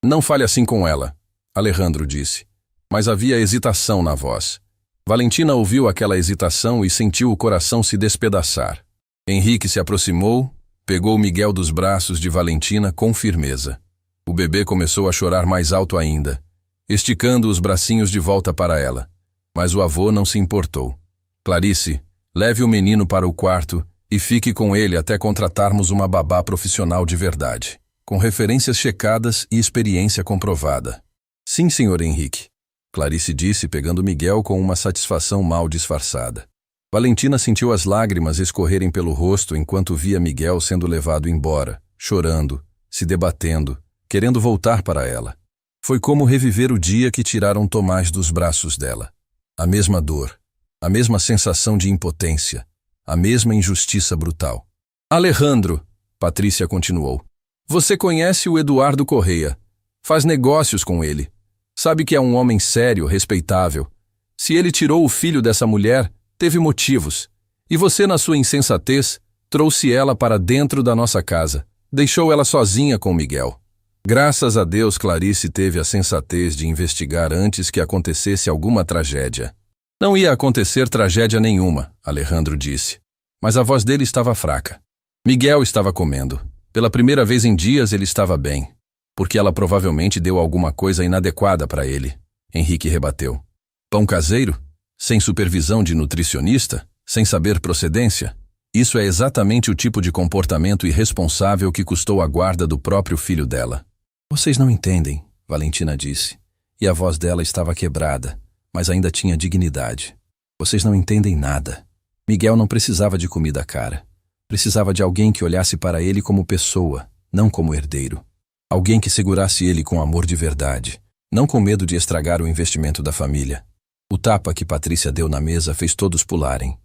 Não fale assim com ela, Alejandro disse. Mas havia hesitação na voz. Valentina ouviu aquela hesitação e sentiu o coração se despedaçar. Henrique se aproximou, pegou Miguel dos braços de Valentina com firmeza. O bebê começou a chorar mais alto ainda, esticando os bracinhos de volta para ela. Mas o avô não se importou. Clarice, leve o menino para o quarto e fique com ele até contratarmos uma babá profissional de verdade, com referências checadas e experiência comprovada. Sim, senhor Henrique, Clarice disse, pegando Miguel com uma satisfação mal disfarçada. Valentina sentiu as lágrimas escorrerem pelo rosto enquanto via Miguel sendo levado embora, chorando, se debatendo, querendo voltar para ela. Foi como reviver o dia que tiraram Tomás dos braços dela. A mesma dor, a mesma sensação de impotência, a mesma injustiça brutal. Alejandro, Patrícia continuou, você conhece o Eduardo Correia. Faz negócios com ele. Sabe que é um homem sério, respeitável. Se ele tirou o filho dessa mulher, teve motivos. E você, na sua insensatez, trouxe ela para dentro da nossa casa. Deixou ela sozinha com Miguel. Graças a Deus, Clarice teve a sensatez de investigar antes que acontecesse alguma tragédia. Não ia acontecer tragédia nenhuma, Alejandro disse. Mas a voz dele estava fraca. Miguel estava comendo. Pela primeira vez em dias ele estava bem. Porque ela provavelmente deu alguma coisa inadequada para ele. Henrique rebateu. Pão caseiro? Sem supervisão de nutricionista? Sem saber procedência? Isso é exatamente o tipo de comportamento irresponsável que custou a guarda do próprio filho dela. Vocês não entendem, Valentina disse. E a voz dela estava quebrada, mas ainda tinha dignidade. Vocês não entendem nada. Miguel não precisava de comida cara. Precisava de alguém que olhasse para ele como pessoa, não como herdeiro. Alguém que segurasse ele com amor de verdade, não com medo de estragar o investimento da família. O tapa que Patrícia deu na mesa fez todos pularem.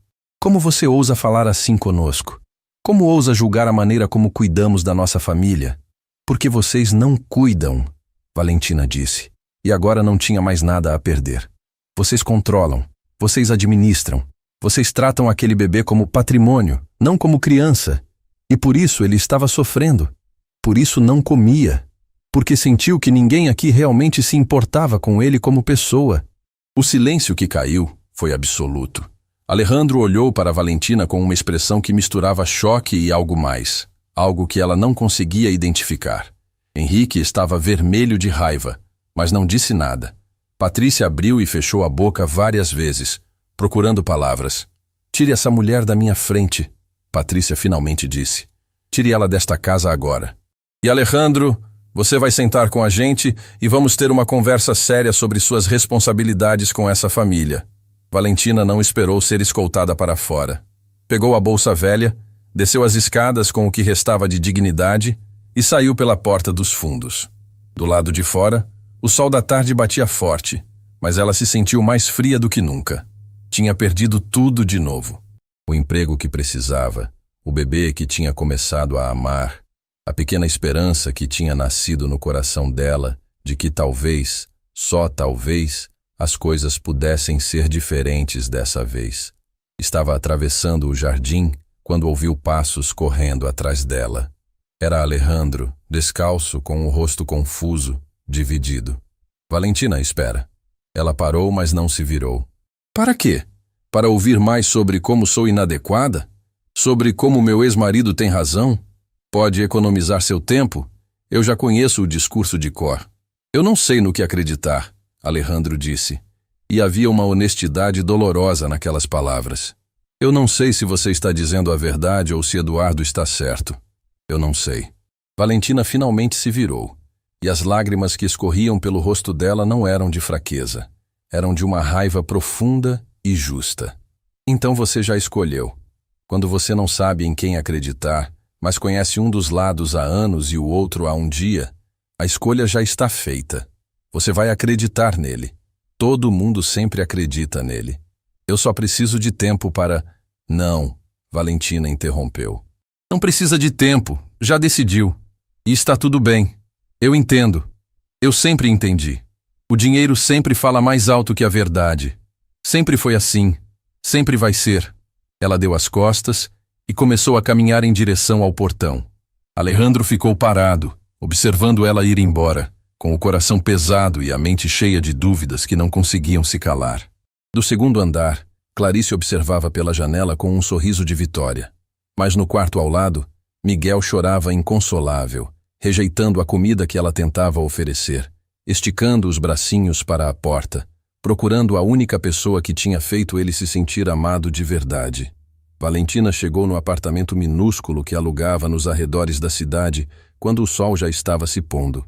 Como você ousa falar assim conosco? Como ousa julgar a maneira como cuidamos da nossa família? Porque vocês não cuidam, Valentina disse. E agora não tinha mais nada a perder. Vocês controlam, vocês administram, vocês tratam aquele bebê como patrimônio, não como criança. E por isso ele estava sofrendo. Por isso não comia. Porque sentiu que ninguém aqui realmente se importava com ele como pessoa. O silêncio que caiu foi absoluto. Alejandro olhou para Valentina com uma expressão que misturava choque e algo mais. Algo que ela não conseguia identificar. Henrique estava vermelho de raiva, mas não disse nada. Patrícia abriu e fechou a boca várias vezes, procurando palavras. Tire essa mulher da minha frente, Patrícia finalmente disse. Tire ela desta casa agora. E Alejandro, você vai sentar com a gente e vamos ter uma conversa séria sobre suas responsabilidades com essa família. Valentina não esperou ser escoltada para fora. Pegou a bolsa velha, desceu as escadas com o que restava de dignidade e saiu pela porta dos fundos. Do lado de fora, o sol da tarde batia forte, mas ela se sentiu mais fria do que nunca. Tinha perdido tudo de novo. O emprego que precisava, o bebê que tinha começado a amar, a pequena esperança que tinha nascido no coração dela de que talvez, só talvez, as coisas pudessem ser diferentes dessa vez. Estava atravessando o jardim quando ouviu passos correndo atrás dela. Era Alejandro, descalço, com o rosto confuso, dividido. Valentina, espera. Ela parou, mas não se virou. Para quê? Para ouvir mais sobre como sou inadequada? Sobre como meu ex-marido tem razão? Pode economizar seu tempo? Eu já conheço o discurso de cor. Eu não sei no que acreditar, Alejandro disse. E havia uma honestidade dolorosa naquelas palavras. Eu não sei se você está dizendo a verdade ou se Eduardo está certo. Eu não sei. Valentina finalmente se virou. E as lágrimas que escorriam pelo rosto dela não eram de fraqueza. Eram de uma raiva profunda e justa. Então você já escolheu. Quando você não sabe em quem acreditar, mas conhece um dos lados há anos e o outro há um dia, a escolha já está feita. Você vai acreditar nele. Todo mundo sempre acredita nele. Eu só preciso de tempo para... Não, Valentina interrompeu. Não precisa de tempo, já decidiu. E está tudo bem. Eu entendo. Eu sempre entendi. O dinheiro sempre fala mais alto que a verdade. Sempre foi assim. Sempre vai ser. Ela deu as costas e começou a caminhar em direção ao portão. Alejandro ficou parado, observando ela ir embora, com o coração pesado e a mente cheia de dúvidas que não conseguiam se calar. Do segundo andar, Clarice observava pela janela com um sorriso de vitória. Mas no quarto ao lado, Miguel chorava inconsolável, rejeitando a comida que ela tentava oferecer, esticando os bracinhos para a porta, procurando a única pessoa que tinha feito ele se sentir amado de verdade. Valentina chegou no apartamento minúsculo que alugava nos arredores da cidade quando o sol já estava se pondo.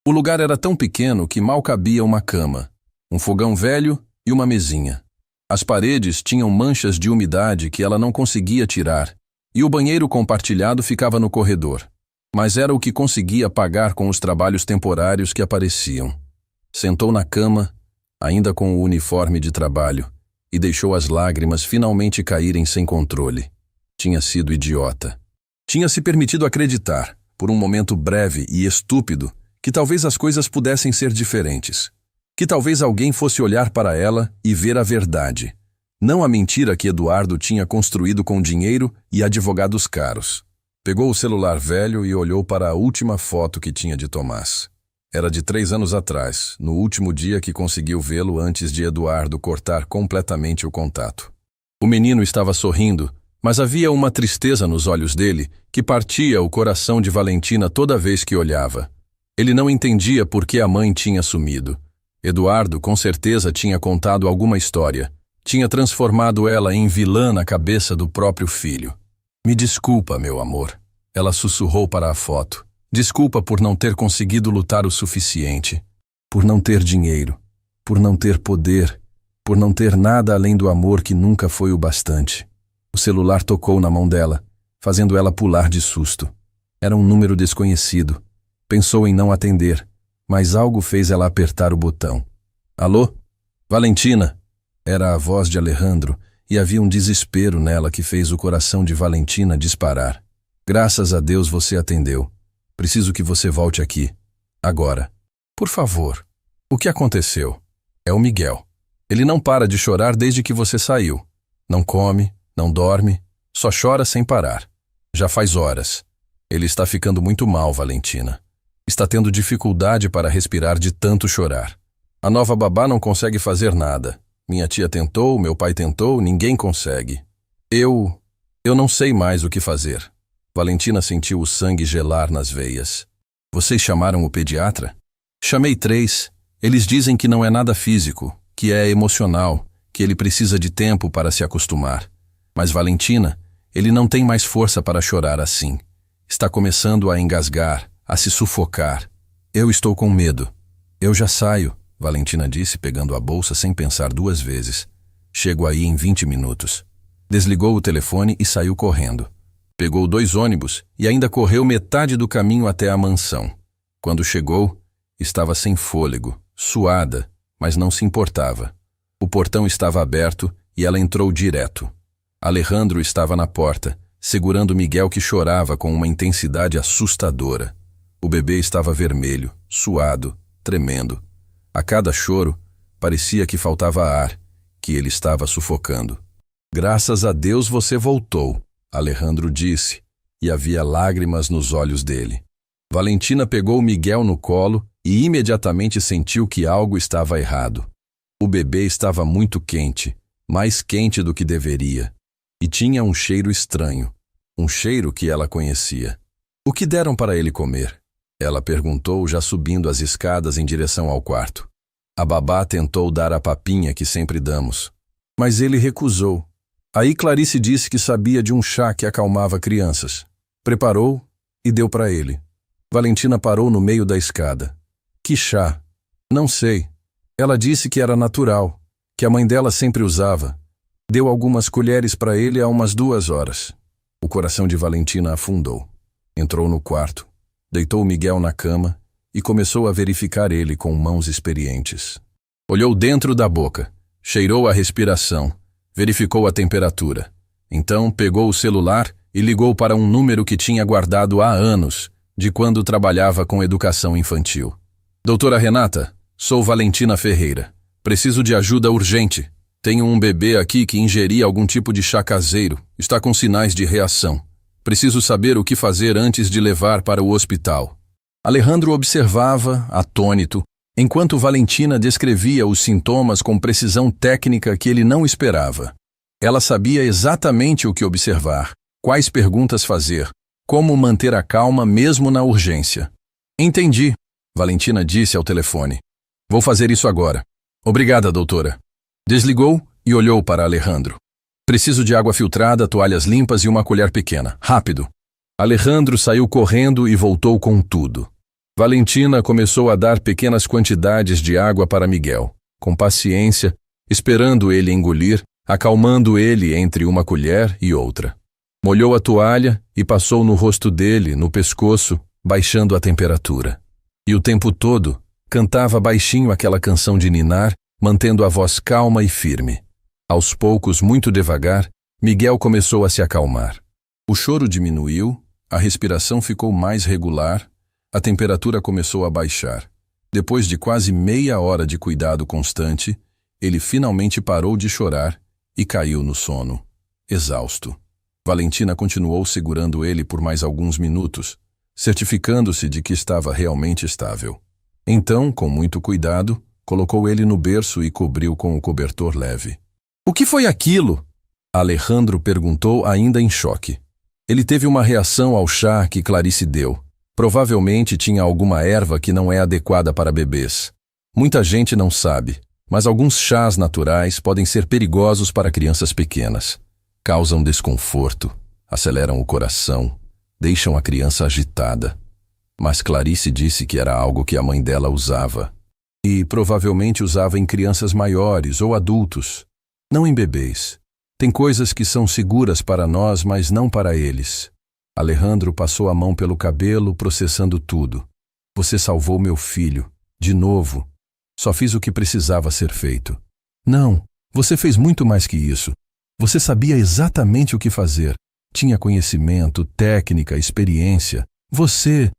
O lugar era tão pequeno que mal cabia uma cama, um fogão velho e uma mesinha. As paredes tinham manchas de umidade que ela não conseguia tirar, e o banheiro compartilhado ficava no corredor. Mas era o que conseguia pagar com os trabalhos temporários que apareciam. Sentou na cama, ainda com o uniforme de trabalho, e deixou as lágrimas finalmente caírem sem controle. Tinha sido idiota. Tinha se permitido acreditar, por um momento breve e estúpido, que talvez as coisas pudessem ser diferentes. Que talvez alguém fosse olhar para ela e ver a verdade. Não a mentira que Eduardo tinha construído com dinheiro e advogados caros. Pegou o celular velho e olhou para a última foto que tinha de Tomás. Era de 3 anos atrás, no último dia que conseguiu vê-lo antes de Eduardo cortar completamente o contato. O menino estava sorrindo, mas havia uma tristeza nos olhos dele que partia o coração de Valentina toda vez que olhava. Ele não entendia por que a mãe tinha sumido. Eduardo com certeza tinha contado alguma história. Tinha transformado ela em vilã na cabeça do próprio filho. Me desculpa, meu amor. Ela sussurrou para a foto. Desculpa por não ter conseguido lutar o suficiente. Por não ter dinheiro. Por não ter poder. Por não ter nada além do amor que nunca foi o bastante. O celular tocou na mão dela, fazendo ela pular de susto. Era um número desconhecido. Pensou em não atender, mas algo fez ela apertar o botão. Alô? Valentina? Era a voz de Alejandro, e havia um desespero nela que fez o coração de Valentina disparar. Graças a Deus você atendeu. Preciso que você volte aqui. Agora. Por favor. O que aconteceu? É o Miguel. Ele não para de chorar desde que você saiu. Não come, não dorme, só chora sem parar. Já faz horas. Ele está ficando muito mal, Valentina. Está tendo dificuldade para respirar de tanto chorar. A nova babá não consegue fazer nada. Minha tia tentou, meu pai tentou, ninguém consegue. Eu não sei mais o que fazer. Valentina sentiu o sangue gelar nas veias. Vocês chamaram o pediatra? Chamei 3. Eles dizem que não é nada físico, que é emocional, que ele precisa de tempo para se acostumar. Mas Valentina, ele não tem mais força para chorar assim. Está começando a engasgar, a se sufocar. Eu estou com medo. Eu já saio, Valentina disse, pegando a bolsa sem pensar 2 vezes. Chego aí em 20 minutos. Desligou o telefone e saiu correndo. Pegou 2 ônibus e ainda correu metade do caminho até a mansão. Quando chegou, estava sem fôlego, suada, mas não se importava. O portão estava aberto e ela entrou direto. Alejandro estava na porta, segurando Miguel que chorava com uma intensidade assustadora. O bebê estava vermelho, suado, tremendo. A cada choro, parecia que faltava ar, que ele estava sufocando. Graças a Deus você voltou, Alejandro disse, e havia lágrimas nos olhos dele. Valentina pegou Miguel no colo e imediatamente sentiu que algo estava errado. O bebê estava muito quente, mais quente do que deveria, e tinha um cheiro estranho, um cheiro que ela conhecia. O que deram para ele comer? Ela perguntou, já subindo as escadas em direção ao quarto. A babá tentou dar a papinha que sempre damos, mas ele recusou. Aí Clarice disse que sabia de um chá que acalmava crianças. Preparou e deu para ele. Valentina parou no meio da escada. Que chá? Não sei. Ela disse que era natural, que a mãe dela sempre usava. Deu algumas colheres para ele há umas 2 horas. O coração de Valentina afundou. Entrou no quarto, deitou Miguel na cama e começou a verificar ele com mãos experientes. Olhou dentro da boca, cheirou a respiração, verificou a temperatura. Então pegou o celular e ligou para um número que tinha guardado há anos, de quando trabalhava com educação infantil. Doutora Renata, sou Valentina Ferreira. Preciso de ajuda urgente. Tenho um bebê aqui que ingeria algum tipo de chá caseiro. Está com sinais de reação. Preciso saber o que fazer antes de levar para o hospital. Alejandro observava, atônito, enquanto Valentina descrevia os sintomas com precisão técnica que ele não esperava. Ela sabia exatamente o que observar, quais perguntas fazer, como manter a calma mesmo na urgência. Entendi, Valentina disse ao telefone. Vou fazer isso agora. Obrigada, doutora. Desligou e olhou para Alejandro. Preciso de água filtrada, toalhas limpas e uma colher pequena. Rápido. Alejandro saiu correndo e voltou com tudo. Valentina começou a dar pequenas quantidades de água para Miguel, com paciência, esperando ele engolir, acalmando ele entre uma colher e outra. Molhou a toalha e passou no rosto dele, no pescoço, baixando a temperatura. E o tempo todo, cantava baixinho aquela canção de ninar, mantendo a voz calma e firme. Aos poucos, muito devagar, Miguel começou a se acalmar. O choro diminuiu, a respiração ficou mais regular, a temperatura começou a baixar. Depois de quase meia hora de cuidado constante, ele finalmente parou de chorar e caiu no sono, exausto. Valentina continuou segurando ele por mais alguns minutos, certificando-se de que estava realmente estável. Então, com muito cuidado, colocou ele no berço e cobriu com o cobertor leve. O que foi aquilo? Alejandro perguntou, ainda em choque. Ele teve uma reação ao chá que Clarice deu. Provavelmente tinha alguma erva que não é adequada para bebês. Muita gente não sabe, mas alguns chás naturais podem ser perigosos para crianças pequenas. Causam desconforto, aceleram o coração, deixam a criança agitada. Mas Clarice disse que era algo que a mãe dela usava. E provavelmente usava em crianças maiores ou adultos, não em bebês. Tem coisas que são seguras para nós, mas não para eles. Alejandro passou a mão pelo cabelo, processando tudo. Você salvou meu filho. De novo. Só fiz o que precisava ser feito. Não, você fez muito mais que isso. Você sabia exatamente o que fazer. Tinha conhecimento, técnica, experiência. Você...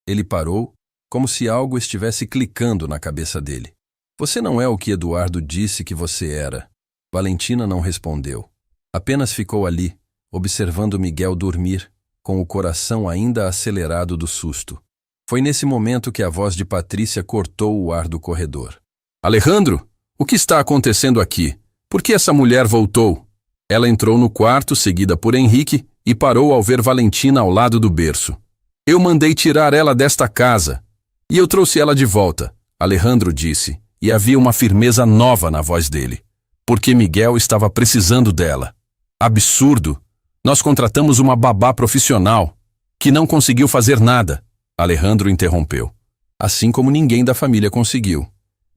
Ele parou, como se algo estivesse clicando na cabeça dele. Você não é o que Eduardo disse que você era. Valentina não respondeu. Apenas ficou ali, observando Miguel dormir, com o coração ainda acelerado do susto. Foi nesse momento que a voz de Patrícia cortou o ar do corredor. Alejandro, o que está acontecendo aqui? Por que essa mulher voltou? Ela entrou no quarto, seguida por Henrique, e parou ao ver Valentina ao lado do berço. Eu mandei tirar ela desta casa. E eu trouxe ela de volta, Alejandro disse, e havia uma firmeza nova na voz dele. Porque Miguel estava precisando dela. Absurdo! Nós contratamos uma babá profissional, que não conseguiu fazer nada. Alejandro interrompeu. Assim como ninguém da família conseguiu.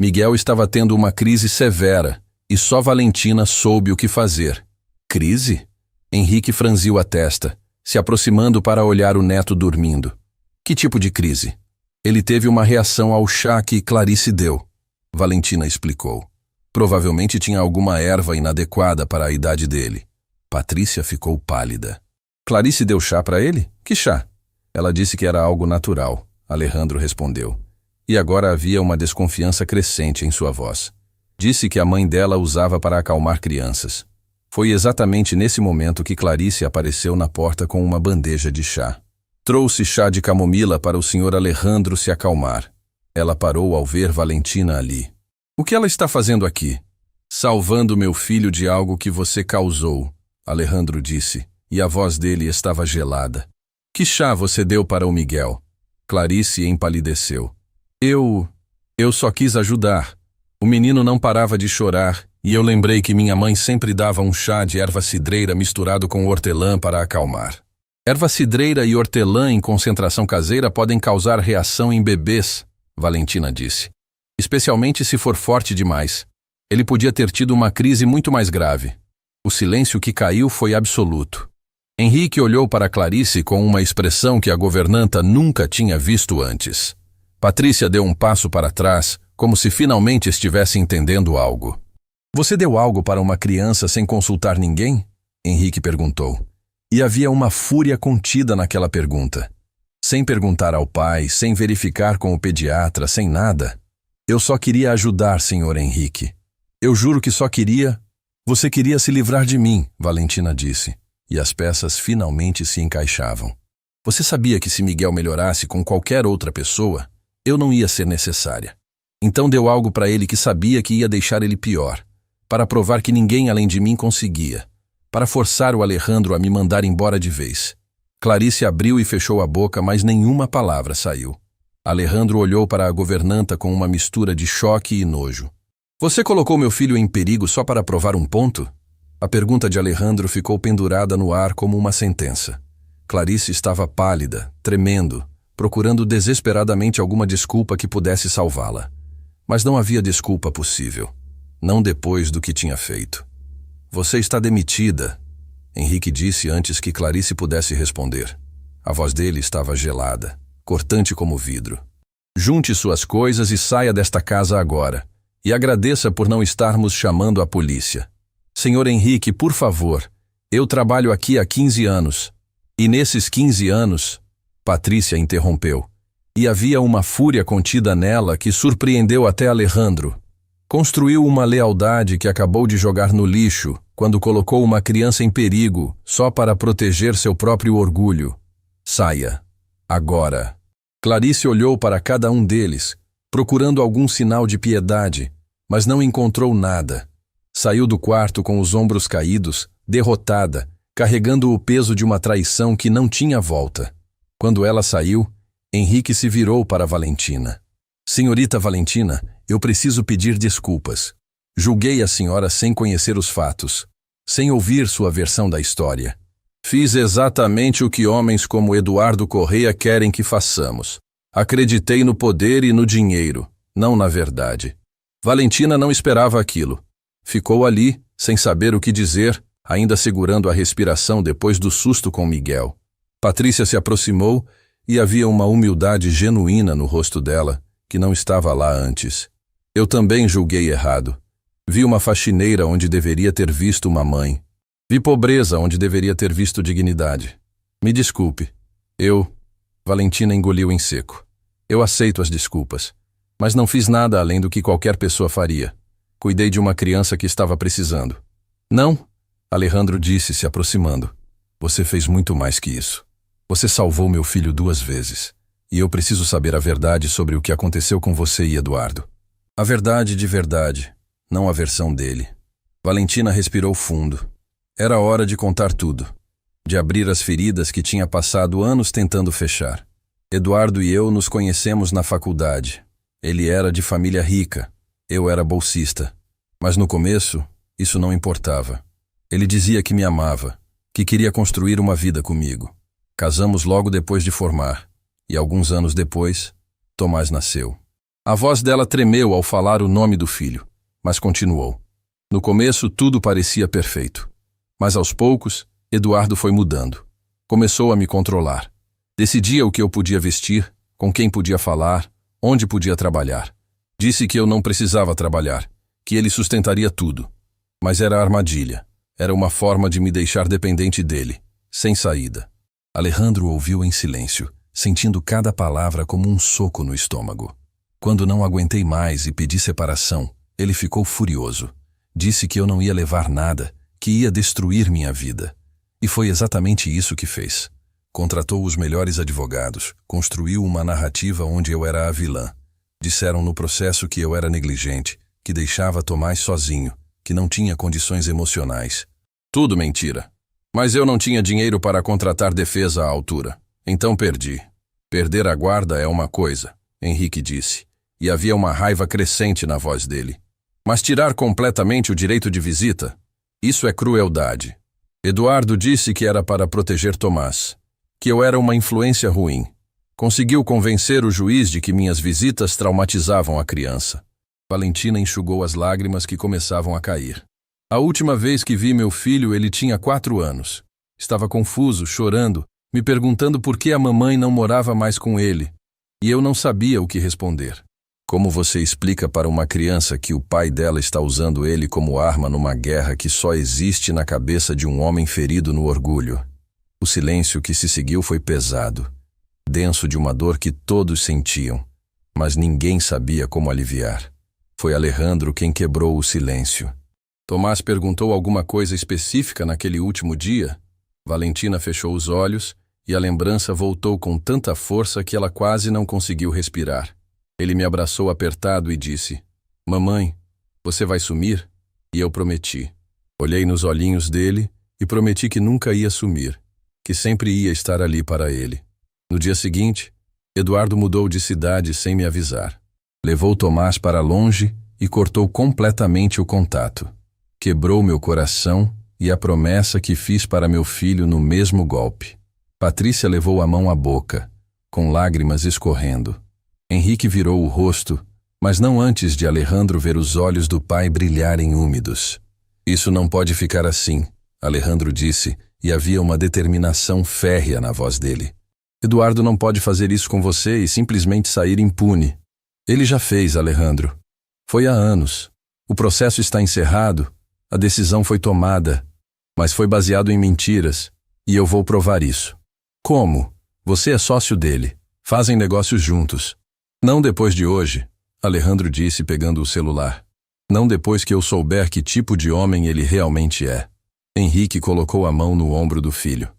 Miguel estava tendo uma crise severa, e só Valentina soube o que fazer. Crise? Henrique franziu a testa, se aproximando para olhar o neto dormindo. Que tipo de crise? Ele teve uma reação ao chá que Clarice deu. Valentina explicou. Provavelmente tinha alguma erva inadequada para a idade dele. Patrícia ficou pálida. Clarice deu chá para ele? Que chá? Ela disse que era algo natural, Alejandro respondeu. E agora havia uma desconfiança crescente em sua voz. Disse que a mãe dela usava para acalmar crianças. Foi exatamente nesse momento que Clarice apareceu na porta com uma bandeja de chá. Trouxe chá de camomila para o senhor Alejandro se acalmar. Ela parou ao ver Valentina ali. O que ela está fazendo aqui? Salvando meu filho de algo que você causou, Alejandro disse, e a voz dele estava gelada. Que chá você deu para o Miguel? Clarice empalideceu. Eu só quis ajudar. O menino não parava de chorar, e eu lembrei que minha mãe sempre dava um chá de erva cidreira misturado com hortelã para acalmar. Erva cidreira e hortelã em concentração caseira podem causar reação em bebês, Valentina disse. Especialmente se for forte demais. Ele podia ter tido uma crise muito mais grave. O silêncio que caiu foi absoluto. Henrique olhou para Clarice com uma expressão que a governanta nunca tinha visto antes. Patrícia deu um passo para trás, como se finalmente estivesse entendendo algo. Você deu algo para uma criança sem consultar ninguém? Henrique perguntou. E havia uma fúria contida naquela pergunta. Sem perguntar ao pai, sem verificar com o pediatra, sem nada. Eu só queria ajudar, senhor Henrique. Eu juro que só queria... Você queria se livrar de mim, Valentina disse. E as peças finalmente se encaixavam. Você sabia que se Miguel melhorasse com qualquer outra pessoa, eu não ia ser necessária. Então deu algo para ele que sabia que ia deixar ele pior, para provar que ninguém além de mim conseguia, para forçar o Alejandro a me mandar embora de vez. Clarice abriu e fechou a boca, mas nenhuma palavra saiu. Alejandro olhou para a governanta com uma mistura de choque e nojo. Você colocou meu filho em perigo só para provar um ponto? A pergunta de Alejandro ficou pendurada no ar como uma sentença. Clarice estava pálida, tremendo, procurando desesperadamente alguma desculpa que pudesse salvá-la. Mas não havia desculpa possível. Não depois do que tinha feito. Você está demitida, Henrique disse antes que Clarice pudesse responder. A voz dele estava gelada, cortante como vidro. Junte suas coisas e saia desta casa agora. E agradeça por não estarmos chamando a polícia. Senhor Henrique, por favor, eu trabalho aqui há 15 anos. E nesses 15 anos, Patrícia interrompeu. E havia uma fúria contida nela que surpreendeu até Alejandro. Construiu uma lealdade que acabou de jogar no lixo quando colocou uma criança em perigo só para proteger seu próprio orgulho. Saia. Agora. Clarice olhou para cada um deles, procurando algum sinal de piedade, mas não encontrou nada. Saiu do quarto com os ombros caídos, derrotada, carregando o peso de uma traição que não tinha volta. Quando ela saiu, Henrique se virou para Valentina. Senhorita Valentina, eu preciso pedir desculpas. Julguei a senhora sem conhecer os fatos, sem ouvir sua versão da história. Fiz exatamente o que homens como Eduardo Correia querem que façamos. Acreditei no poder e no dinheiro, não na verdade. Valentina não esperava aquilo. Ficou ali, sem saber o que dizer, ainda segurando a respiração depois do susto com Miguel. Patrícia se aproximou e havia uma humildade genuína no rosto dela, que não estava lá antes. Eu também julguei errado. Vi uma faxineira onde deveria ter visto uma mãe. Vi pobreza onde deveria ter visto dignidade. Me desculpe. Valentina engoliu em seco. Eu aceito as desculpas, mas não fiz nada além do que qualquer pessoa faria. Cuidei de uma criança que estava precisando. Não, Alejandro disse, se aproximando. Você fez muito mais que isso. Você salvou meu filho 2 vezes. E eu preciso saber a verdade sobre o que aconteceu com você e Eduardo. A verdade de verdade, não a versão dele. Valentina respirou fundo. Era hora de contar tudo. De abrir as feridas que tinha passado anos tentando fechar. Eduardo e eu nos conhecemos na faculdade. Ele era de família rica. Eu era bolsista. Mas no começo, isso não importava. Ele dizia que me amava, que queria construir uma vida comigo. Casamos logo depois de formar. E alguns anos depois, Tomás nasceu. A voz dela tremeu ao falar o nome do filho, mas continuou. No começo, tudo parecia perfeito. Mas aos poucos, Eduardo foi mudando. Começou a me controlar. Decidia o que eu podia vestir, com quem podia falar, onde podia trabalhar. Disse que eu não precisava trabalhar, que ele sustentaria tudo. Mas era armadilha. Era uma forma de me deixar dependente dele, sem saída. Alejandro ouviu em silêncio, sentindo cada palavra como um soco no estômago. Quando não aguentei mais e pedi separação, ele ficou furioso. Disse que eu não ia levar nada, que ia destruir minha vida. E foi exatamente isso que fez. Contratou os melhores advogados, construiu uma narrativa onde eu era a vilã. Disseram no processo que eu era negligente, que deixava Tomás sozinho, que não tinha condições emocionais. Tudo mentira. Mas eu não tinha dinheiro para contratar defesa à altura. Então perdi. Perder a guarda é uma coisa, Henrique disse, e havia uma raiva crescente na voz dele. Mas tirar completamente o direito de visita? Isso é crueldade. Eduardo disse que era para proteger Tomás, que eu era uma influência ruim. Conseguiu convencer o juiz de que minhas visitas traumatizavam a criança. Valentina enxugou as lágrimas que começavam a cair. A última vez que vi meu filho, ele tinha 4 anos. Estava confuso, chorando, me perguntando por que a mamãe não morava mais com ele. E eu não sabia o que responder. Como você explica para uma criança que o pai dela está usando ele como arma numa guerra que só existe na cabeça de um homem ferido no orgulho? O silêncio que se seguiu foi pesado, denso de uma dor que todos sentiam, mas ninguém sabia como aliviar. Foi Alejandro quem quebrou o silêncio. Tomás perguntou alguma coisa específica naquele último dia? Valentina fechou os olhos e a lembrança voltou com tanta força que ela quase não conseguiu respirar. Ele me abraçou apertado e disse: "Mamãe, você vai sumir?" E eu prometi. Olhei nos olhinhos dele e prometi que nunca ia sumir, que sempre ia estar ali para ele. No dia seguinte, Eduardo mudou de cidade sem me avisar. Levou Tomás para longe e cortou completamente o contato. Quebrou meu coração e a promessa que fiz para meu filho no mesmo golpe. Patrícia levou a mão à boca, com lágrimas escorrendo. Henrique virou o rosto, mas não antes de Alejandro ver os olhos do pai brilharem úmidos. "Isso não pode ficar assim", Alejandro disse, e havia uma determinação férrea na voz dele. "Eduardo não pode fazer isso com você e simplesmente sair impune. Ele já fez, Alejandro. Foi há anos. O processo está encerrado, a decisão foi tomada, mas foi baseado em mentiras, e eu vou provar isso." "Como? Você é sócio dele. Fazem negócios juntos." "Não depois de hoje", Alejandro disse pegando o celular. "Não depois que eu souber que tipo de homem ele realmente é." Henrique colocou a mão no ombro do filho.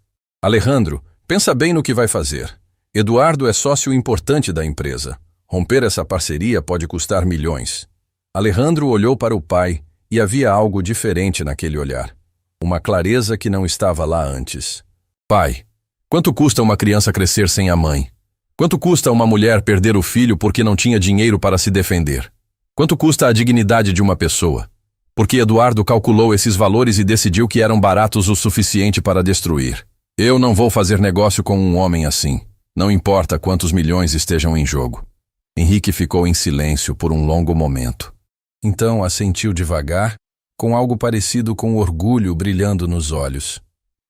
"Alejandro, pensa bem no que vai fazer. Eduardo é sócio importante da empresa. Romper essa parceria pode custar milhões." Alejandro olhou para o pai e havia algo diferente naquele olhar. Uma clareza que não estava lá antes. "Pai, quanto custa uma criança crescer sem a mãe? Quanto custa uma mulher perder o filho porque não tinha dinheiro para se defender? Quanto custa a dignidade de uma pessoa? Porque Eduardo calculou esses valores e decidiu que eram baratos o suficiente para destruir. Eu não vou fazer negócio com um homem assim. Não importa quantos milhões estejam em jogo." Henrique ficou em silêncio por um longo momento. Então assentiu devagar, com algo parecido com orgulho brilhando nos olhos.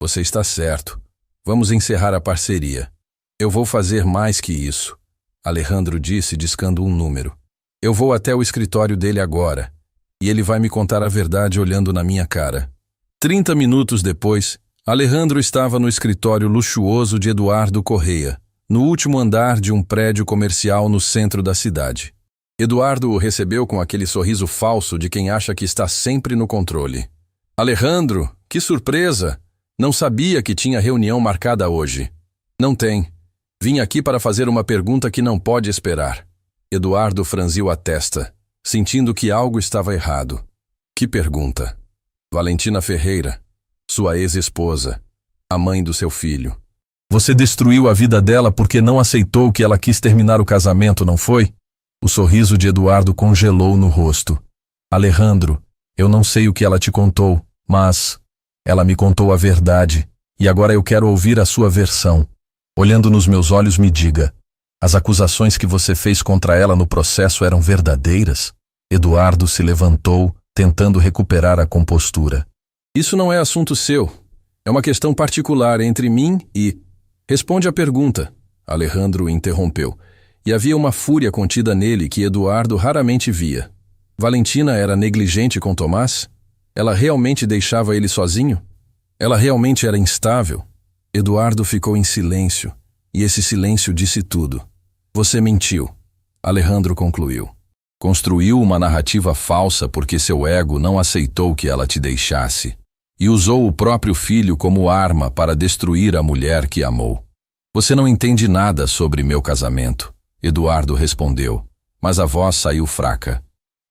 "Você está certo. Vamos encerrar a parceria. Eu vou fazer mais que isso", Alejandro disse, discando um número. "Eu vou até o escritório dele agora, e ele vai me contar a verdade olhando na minha cara." 30 minutos depois, Alejandro estava no escritório luxuoso de Eduardo Correia, no último andar de um prédio comercial no centro da cidade. Eduardo o recebeu com aquele sorriso falso de quem acha que está sempre no controle. "Alejandro, que surpresa! Não sabia que tinha reunião marcada hoje." "Não tem. Vim aqui para fazer uma pergunta que não pode esperar." Eduardo franziu a testa, sentindo que algo estava errado. "Que pergunta?" "Valentina Ferreira, sua ex-esposa, a mãe do seu filho. Você destruiu a vida dela porque não aceitou que ela quis terminar o casamento, não foi?" O sorriso de Eduardo congelou no rosto. "Alejandro, eu não sei o que ela te contou, mas ela me contou a verdade, e agora eu quero ouvir a sua versão. Olhando nos meus olhos, me diga, as acusações que você fez contra ela no processo eram verdadeiras?" Eduardo se levantou, tentando recuperar a compostura. "Isso não é assunto seu. É uma questão particular entre mim e..." "Responde à pergunta", Alejandro interrompeu, e havia uma fúria contida nele que Eduardo raramente via. Valentina era negligente com Tomás? Ela realmente deixava ele sozinho? Ela realmente era instável? Eduardo ficou em silêncio, e esse silêncio disse tudo. "Você mentiu", Alejandro concluiu. "Construiu uma narrativa falsa porque seu ego não aceitou que ela te deixasse, e usou o próprio filho como arma para destruir a mulher que amou. Você não entende nada sobre meu casamento", Eduardo respondeu, mas a voz saiu fraca.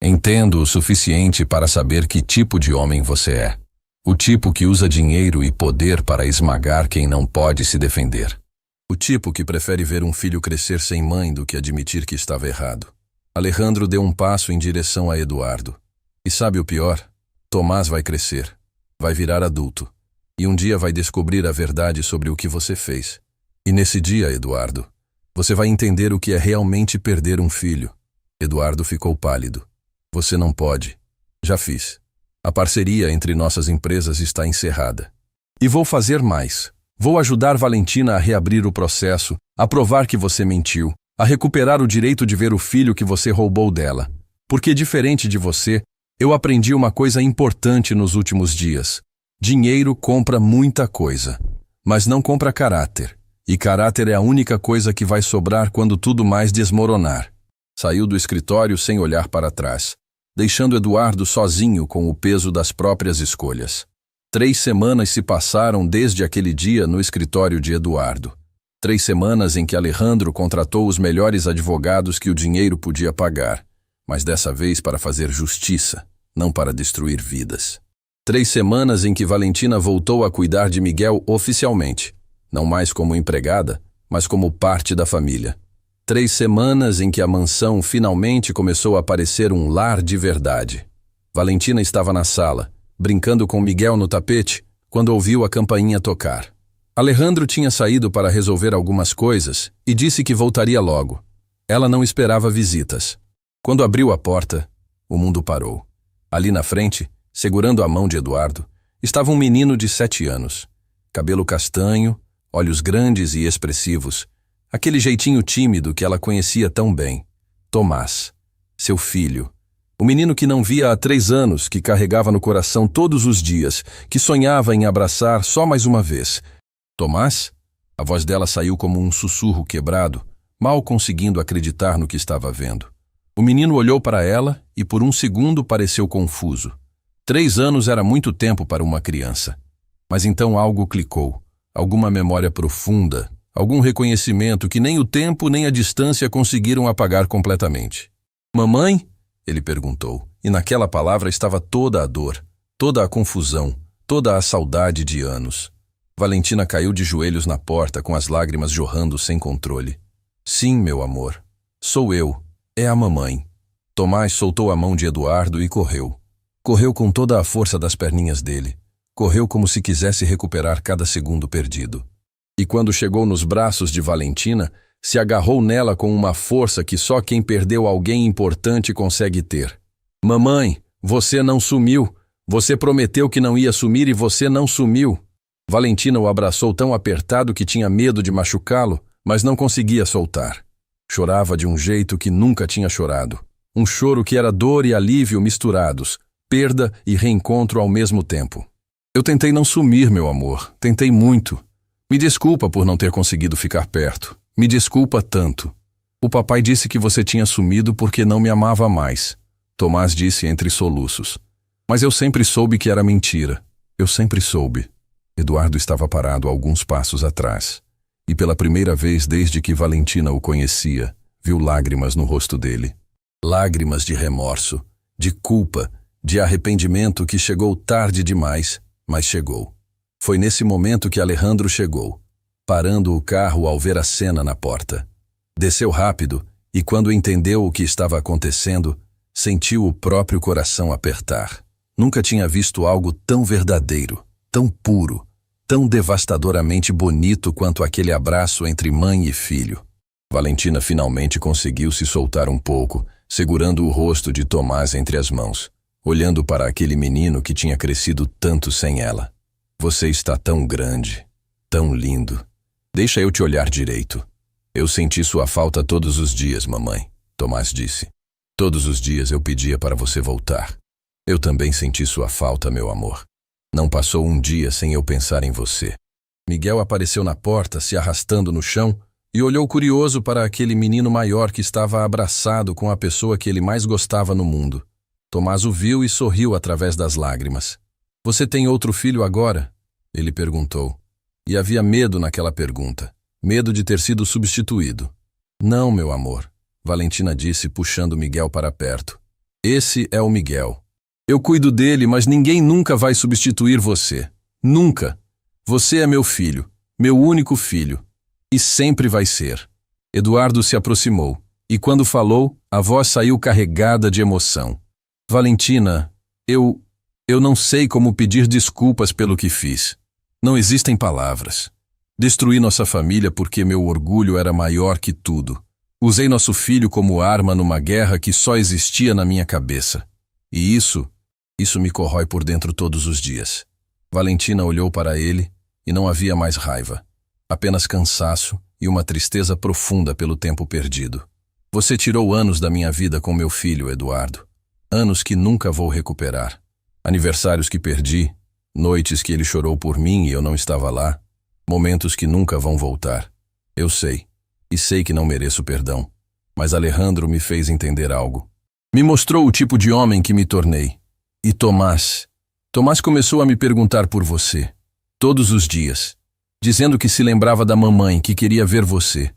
"Entendo o suficiente para saber que tipo de homem você é. O tipo que usa dinheiro e poder para esmagar quem não pode se defender. O tipo que prefere ver um filho crescer sem mãe do que admitir que estava errado." Alejandro deu um passo em direção a Eduardo. "E sabe o pior? Tomás vai crescer, vai virar adulto, e um dia vai descobrir a verdade sobre o que você fez. E nesse dia, Eduardo, você vai entender o que é realmente perder um filho." Eduardo ficou pálido. "Você não pode. Já fiz. A parceria entre nossas empresas está encerrada." E vou fazer mais. Vou ajudar Valentina a reabrir o processo, a provar que você mentiu, a recuperar o direito de ver o filho que você roubou dela. Porque, diferente de você, eu aprendi uma coisa importante nos últimos dias. Dinheiro compra muita coisa, mas não compra caráter. E caráter é a única coisa que vai sobrar quando tudo mais desmoronar. Saiu do escritório sem olhar para trás, deixando Eduardo sozinho com o peso das próprias escolhas. 3 semanas se passaram desde aquele dia no escritório de Eduardo. 3 semanas em que Alejandro contratou os melhores advogados que o dinheiro podia pagar, mas dessa vez para fazer justiça, não para destruir vidas. 3 semanas em que Valentina voltou a cuidar de Miguel oficialmente, não mais como empregada, mas como parte da família. 3 semanas em que a mansão finalmente começou a parecer um lar de verdade. Valentina estava na sala, brincando com Miguel no tapete, quando ouviu a campainha tocar. Alejandro tinha saído para resolver algumas coisas e disse que voltaria logo. Ela não esperava visitas. Quando abriu a porta, o mundo parou. Ali na frente, segurando a mão de Eduardo, estava um menino de 7 anos. Cabelo castanho, olhos grandes e expressivos, aquele jeitinho tímido que ela conhecia tão bem. Tomás, seu filho. O menino que não via há 3 anos, que carregava no coração todos os dias, que sonhava em abraçar só mais uma vez. Tomás? A voz dela saiu como um sussurro quebrado, mal conseguindo acreditar no que estava vendo. O menino olhou para ela e por um segundo pareceu confuso. 3 anos era muito tempo para uma criança. Mas então algo clicou, alguma memória profunda, algum reconhecimento que nem o tempo nem a distância conseguiram apagar completamente. Mamãe? Ele perguntou, e naquela palavra estava toda a dor, toda a confusão, toda a saudade de anos. Valentina caiu de joelhos na porta com as lágrimas jorrando sem controle. Sim, meu amor. Sou eu. É a mamãe. Tomás soltou a mão de Eduardo e correu. Correu com toda a força das perninhas dele. Correu como se quisesse recuperar cada segundo perdido. E quando chegou nos braços de Valentina, se agarrou nela com uma força que só quem perdeu alguém importante consegue ter. Mamãe, você não sumiu. Você prometeu que não ia sumir e você não sumiu. Valentina o abraçou tão apertado que tinha medo de machucá-lo, mas não conseguia soltar. Chorava de um jeito que nunca tinha chorado. Um choro que era dor e alívio misturados, perda e reencontro ao mesmo tempo. Eu tentei não sumir, meu amor. Tentei muito. Me desculpa por não ter conseguido ficar perto. Me desculpa tanto. O papai disse que você tinha sumido porque não me amava mais. Tomás disse entre soluços. Mas eu sempre soube que era mentira. Eu sempre soube. Eduardo estava parado alguns passos atrás. E pela primeira vez desde que Valentina o conhecia, viu lágrimas no rosto dele. Lágrimas de remorso, de culpa, de arrependimento que chegou tarde demais, mas chegou. Foi nesse momento que Alejandro chegou, parando o carro ao ver a cena na porta. Desceu rápido e, quando entendeu o que estava acontecendo, sentiu o próprio coração apertar. Nunca tinha visto algo tão verdadeiro, tão puro, tão devastadoramente bonito quanto aquele abraço entre mãe e filho. Valentina finalmente conseguiu se soltar um pouco, segurando o rosto de Tomás entre as mãos, olhando para aquele menino que tinha crescido tanto sem ela. Você está tão grande, tão lindo. Deixa eu te olhar direito. Eu senti sua falta todos os dias, mamãe, Tomás disse. Todos os dias eu pedia para você voltar. Eu também senti sua falta, meu amor. Não passou um dia sem eu pensar em você. Miguel apareceu na porta, se arrastando no chão, e olhou curioso para aquele menino maior que estava abraçado com a pessoa que ele mais gostava no mundo. Tomás o viu e sorriu através das lágrimas. Você tem outro filho agora? Ele perguntou. E havia medo naquela pergunta. Medo de ter sido substituído. Não, meu amor, Valentina disse, puxando Miguel para perto. Esse é o Miguel. Eu cuido dele, mas ninguém nunca vai substituir você. Nunca. Você é meu filho, meu único filho. E sempre vai ser. Eduardo se aproximou, e quando falou, a voz saiu carregada de emoção. Valentina, eu não sei como pedir desculpas pelo que fiz. Não existem palavras. Destruí nossa família porque meu orgulho era maior que tudo. Usei nosso filho como arma numa guerra que só existia na minha cabeça. E isso me corrói por dentro todos os dias. Valentina olhou para ele e não havia mais raiva, apenas cansaço e uma tristeza profunda pelo tempo perdido. Você tirou anos da minha vida com meu filho, Eduardo. Anos que nunca vou recuperar. Aniversários que perdi, noites que ele chorou por mim e eu não estava lá, momentos que nunca vão voltar. Eu sei, e sei que não mereço perdão, mas Alejandro me fez entender algo. Me mostrou o tipo de homem que me tornei. E Tomás começou a me perguntar por você, todos os dias, dizendo que se lembrava da mamãe, que queria ver você.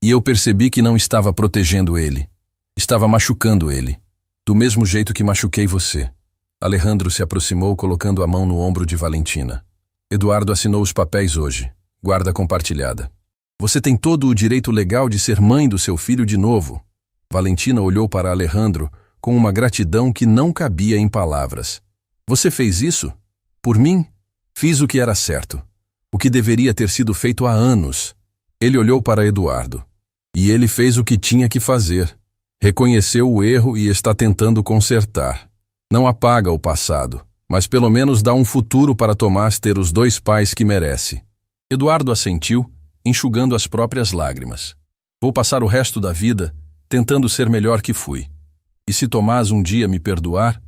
E eu percebi que não estava protegendo ele. Estava machucando ele, do mesmo jeito que machuquei você. Alejandro se aproximou colocando a mão no ombro de Valentina. Eduardo assinou os papéis hoje, guarda compartilhada. Você tem todo o direito legal de ser mãe do seu filho de novo. Valentina olhou para Alejandro com uma gratidão que não cabia em palavras. Você fez isso? Por mim? Fiz o que era certo. O que deveria ter sido feito há anos. Ele olhou para Eduardo. E ele fez o que tinha que fazer. Reconheceu o erro e está tentando consertar. Não apaga o passado, mas pelo menos dá um futuro para Tomás ter os 2 pais que merece. Eduardo assentiu, enxugando as próprias lágrimas. Vou passar o resto da vida tentando ser melhor que fui. E se Tomás um dia me perdoar,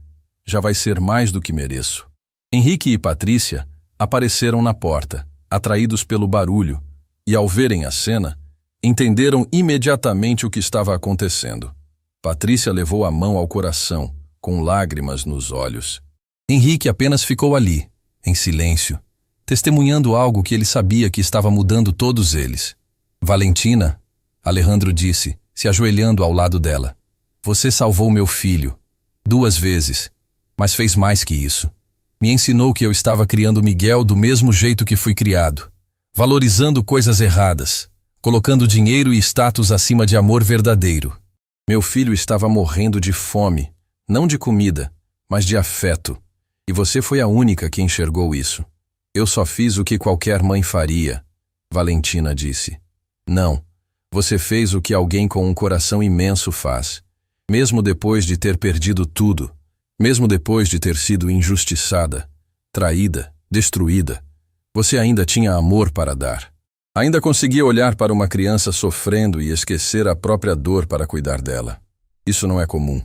já vai ser mais do que mereço. Henrique e Patrícia apareceram na porta, atraídos pelo barulho, e ao verem a cena, entenderam imediatamente o que estava acontecendo. Patrícia levou a mão ao coração, com lágrimas nos olhos. Henrique apenas ficou ali, em silêncio, testemunhando algo que ele sabia que estava mudando todos eles. Valentina, Alejandro disse, se ajoelhando ao lado dela. Você salvou meu filho, 2 vezes, mas fez mais que isso. Me ensinou que eu estava criando Miguel do mesmo jeito que fui criado, valorizando coisas erradas, colocando dinheiro e status acima de amor verdadeiro. Meu filho estava morrendo de fome, não de comida, mas de afeto, e você foi a única que enxergou isso. Eu só fiz o que qualquer mãe faria, Valentina disse. Não, você fez o que alguém com um coração imenso faz, mesmo depois de ter perdido tudo, mesmo depois de ter sido injustiçada, traída, destruída. Você ainda tinha amor para dar. Ainda conseguia olhar para uma criança sofrendo e esquecer a própria dor para cuidar dela. Isso não é comum.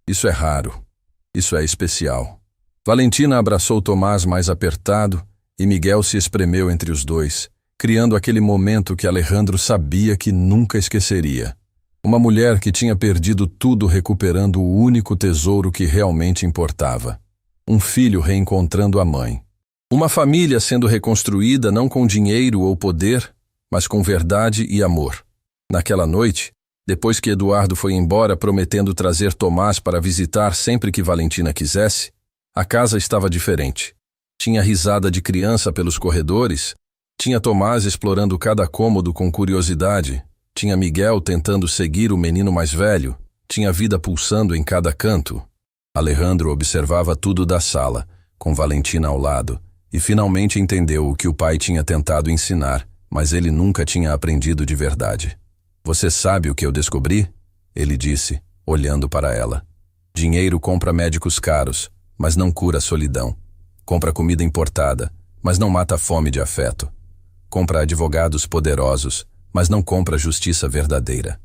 Isso é raro. Isso é especial. Valentina abraçou Tomás mais apertado e Miguel se espremeu entre os 2, criando aquele momento que Alejandro sabia que nunca esqueceria. Uma mulher que tinha perdido tudo recuperando o único tesouro que realmente importava. Um filho reencontrando a mãe. Uma família sendo reconstruída não com dinheiro ou poder, mas com verdade e amor. Naquela noite, depois que Eduardo foi embora prometendo trazer Tomás para visitar sempre que Valentina quisesse, a casa estava diferente. Tinha risada de criança pelos corredores, tinha Tomás explorando cada cômodo com curiosidade, tinha Miguel tentando seguir o menino mais velho, tinha vida pulsando em cada canto. Alejandro observava tudo da sala, com Valentina ao lado, e finalmente entendeu o que o pai tinha tentado ensinar, mas ele nunca tinha aprendido de verdade. Você sabe o que eu descobri? Ele disse, olhando para ela. Dinheiro compra médicos caros, mas não cura a solidão. Compra comida importada, mas não mata a fome de afeto. Compra advogados poderosos, mas não compra justiça verdadeira.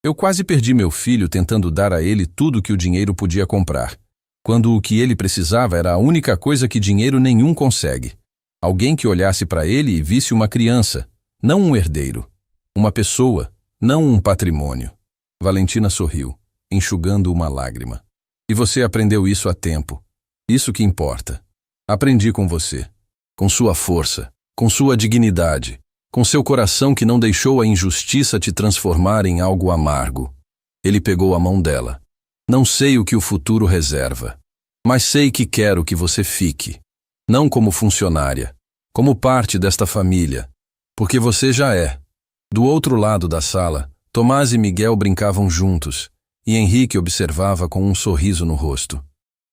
Eu quase perdi meu filho tentando dar a ele tudo que o dinheiro podia comprar, quando o que ele precisava era a única coisa que dinheiro nenhum consegue. Alguém que olhasse para ele e visse uma criança, não um herdeiro. Uma pessoa, não um patrimônio. Valentina sorriu, enxugando uma lágrima. E você aprendeu isso a tempo. Isso que importa. Aprendi com você. Com sua força, com sua dignidade, com seu coração que não deixou a injustiça te transformar em algo amargo. Ele pegou a mão dela. Não sei o que o futuro reserva, mas sei que quero que você fique. Não como funcionária, como parte desta família, porque você já é. Do outro lado da sala, Tomás e Miguel brincavam juntos, e Henrique observava com um sorriso no rosto.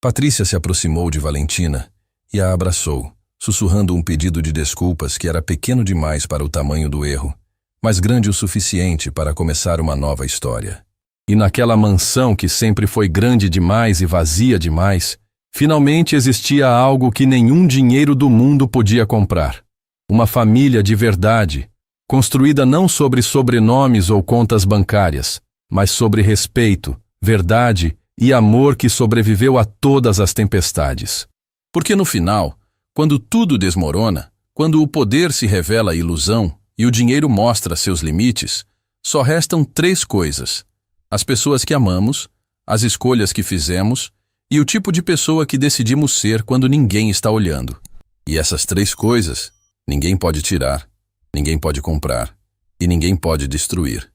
Patrícia se aproximou de Valentina e a abraçou, sussurrando um pedido de desculpas que era pequeno demais para o tamanho do erro, mas grande o suficiente para começar uma nova história. E naquela mansão que sempre foi grande demais e vazia demais, Finalmente existia algo que nenhum dinheiro do mundo podia comprar. Uma família de verdade, construída não sobre sobrenomes ou contas bancárias, mas sobre respeito, verdade e amor que sobreviveu a todas as tempestades. Porque no final, quando tudo desmorona, quando o poder se revela ilusão e o dinheiro mostra seus limites, só restam 3 coisas: as pessoas que amamos, as escolhas que fizemos e o tipo de pessoa que decidimos ser quando ninguém está olhando. E essas 3 coisas, ninguém pode tirar, ninguém pode comprar e ninguém pode destruir.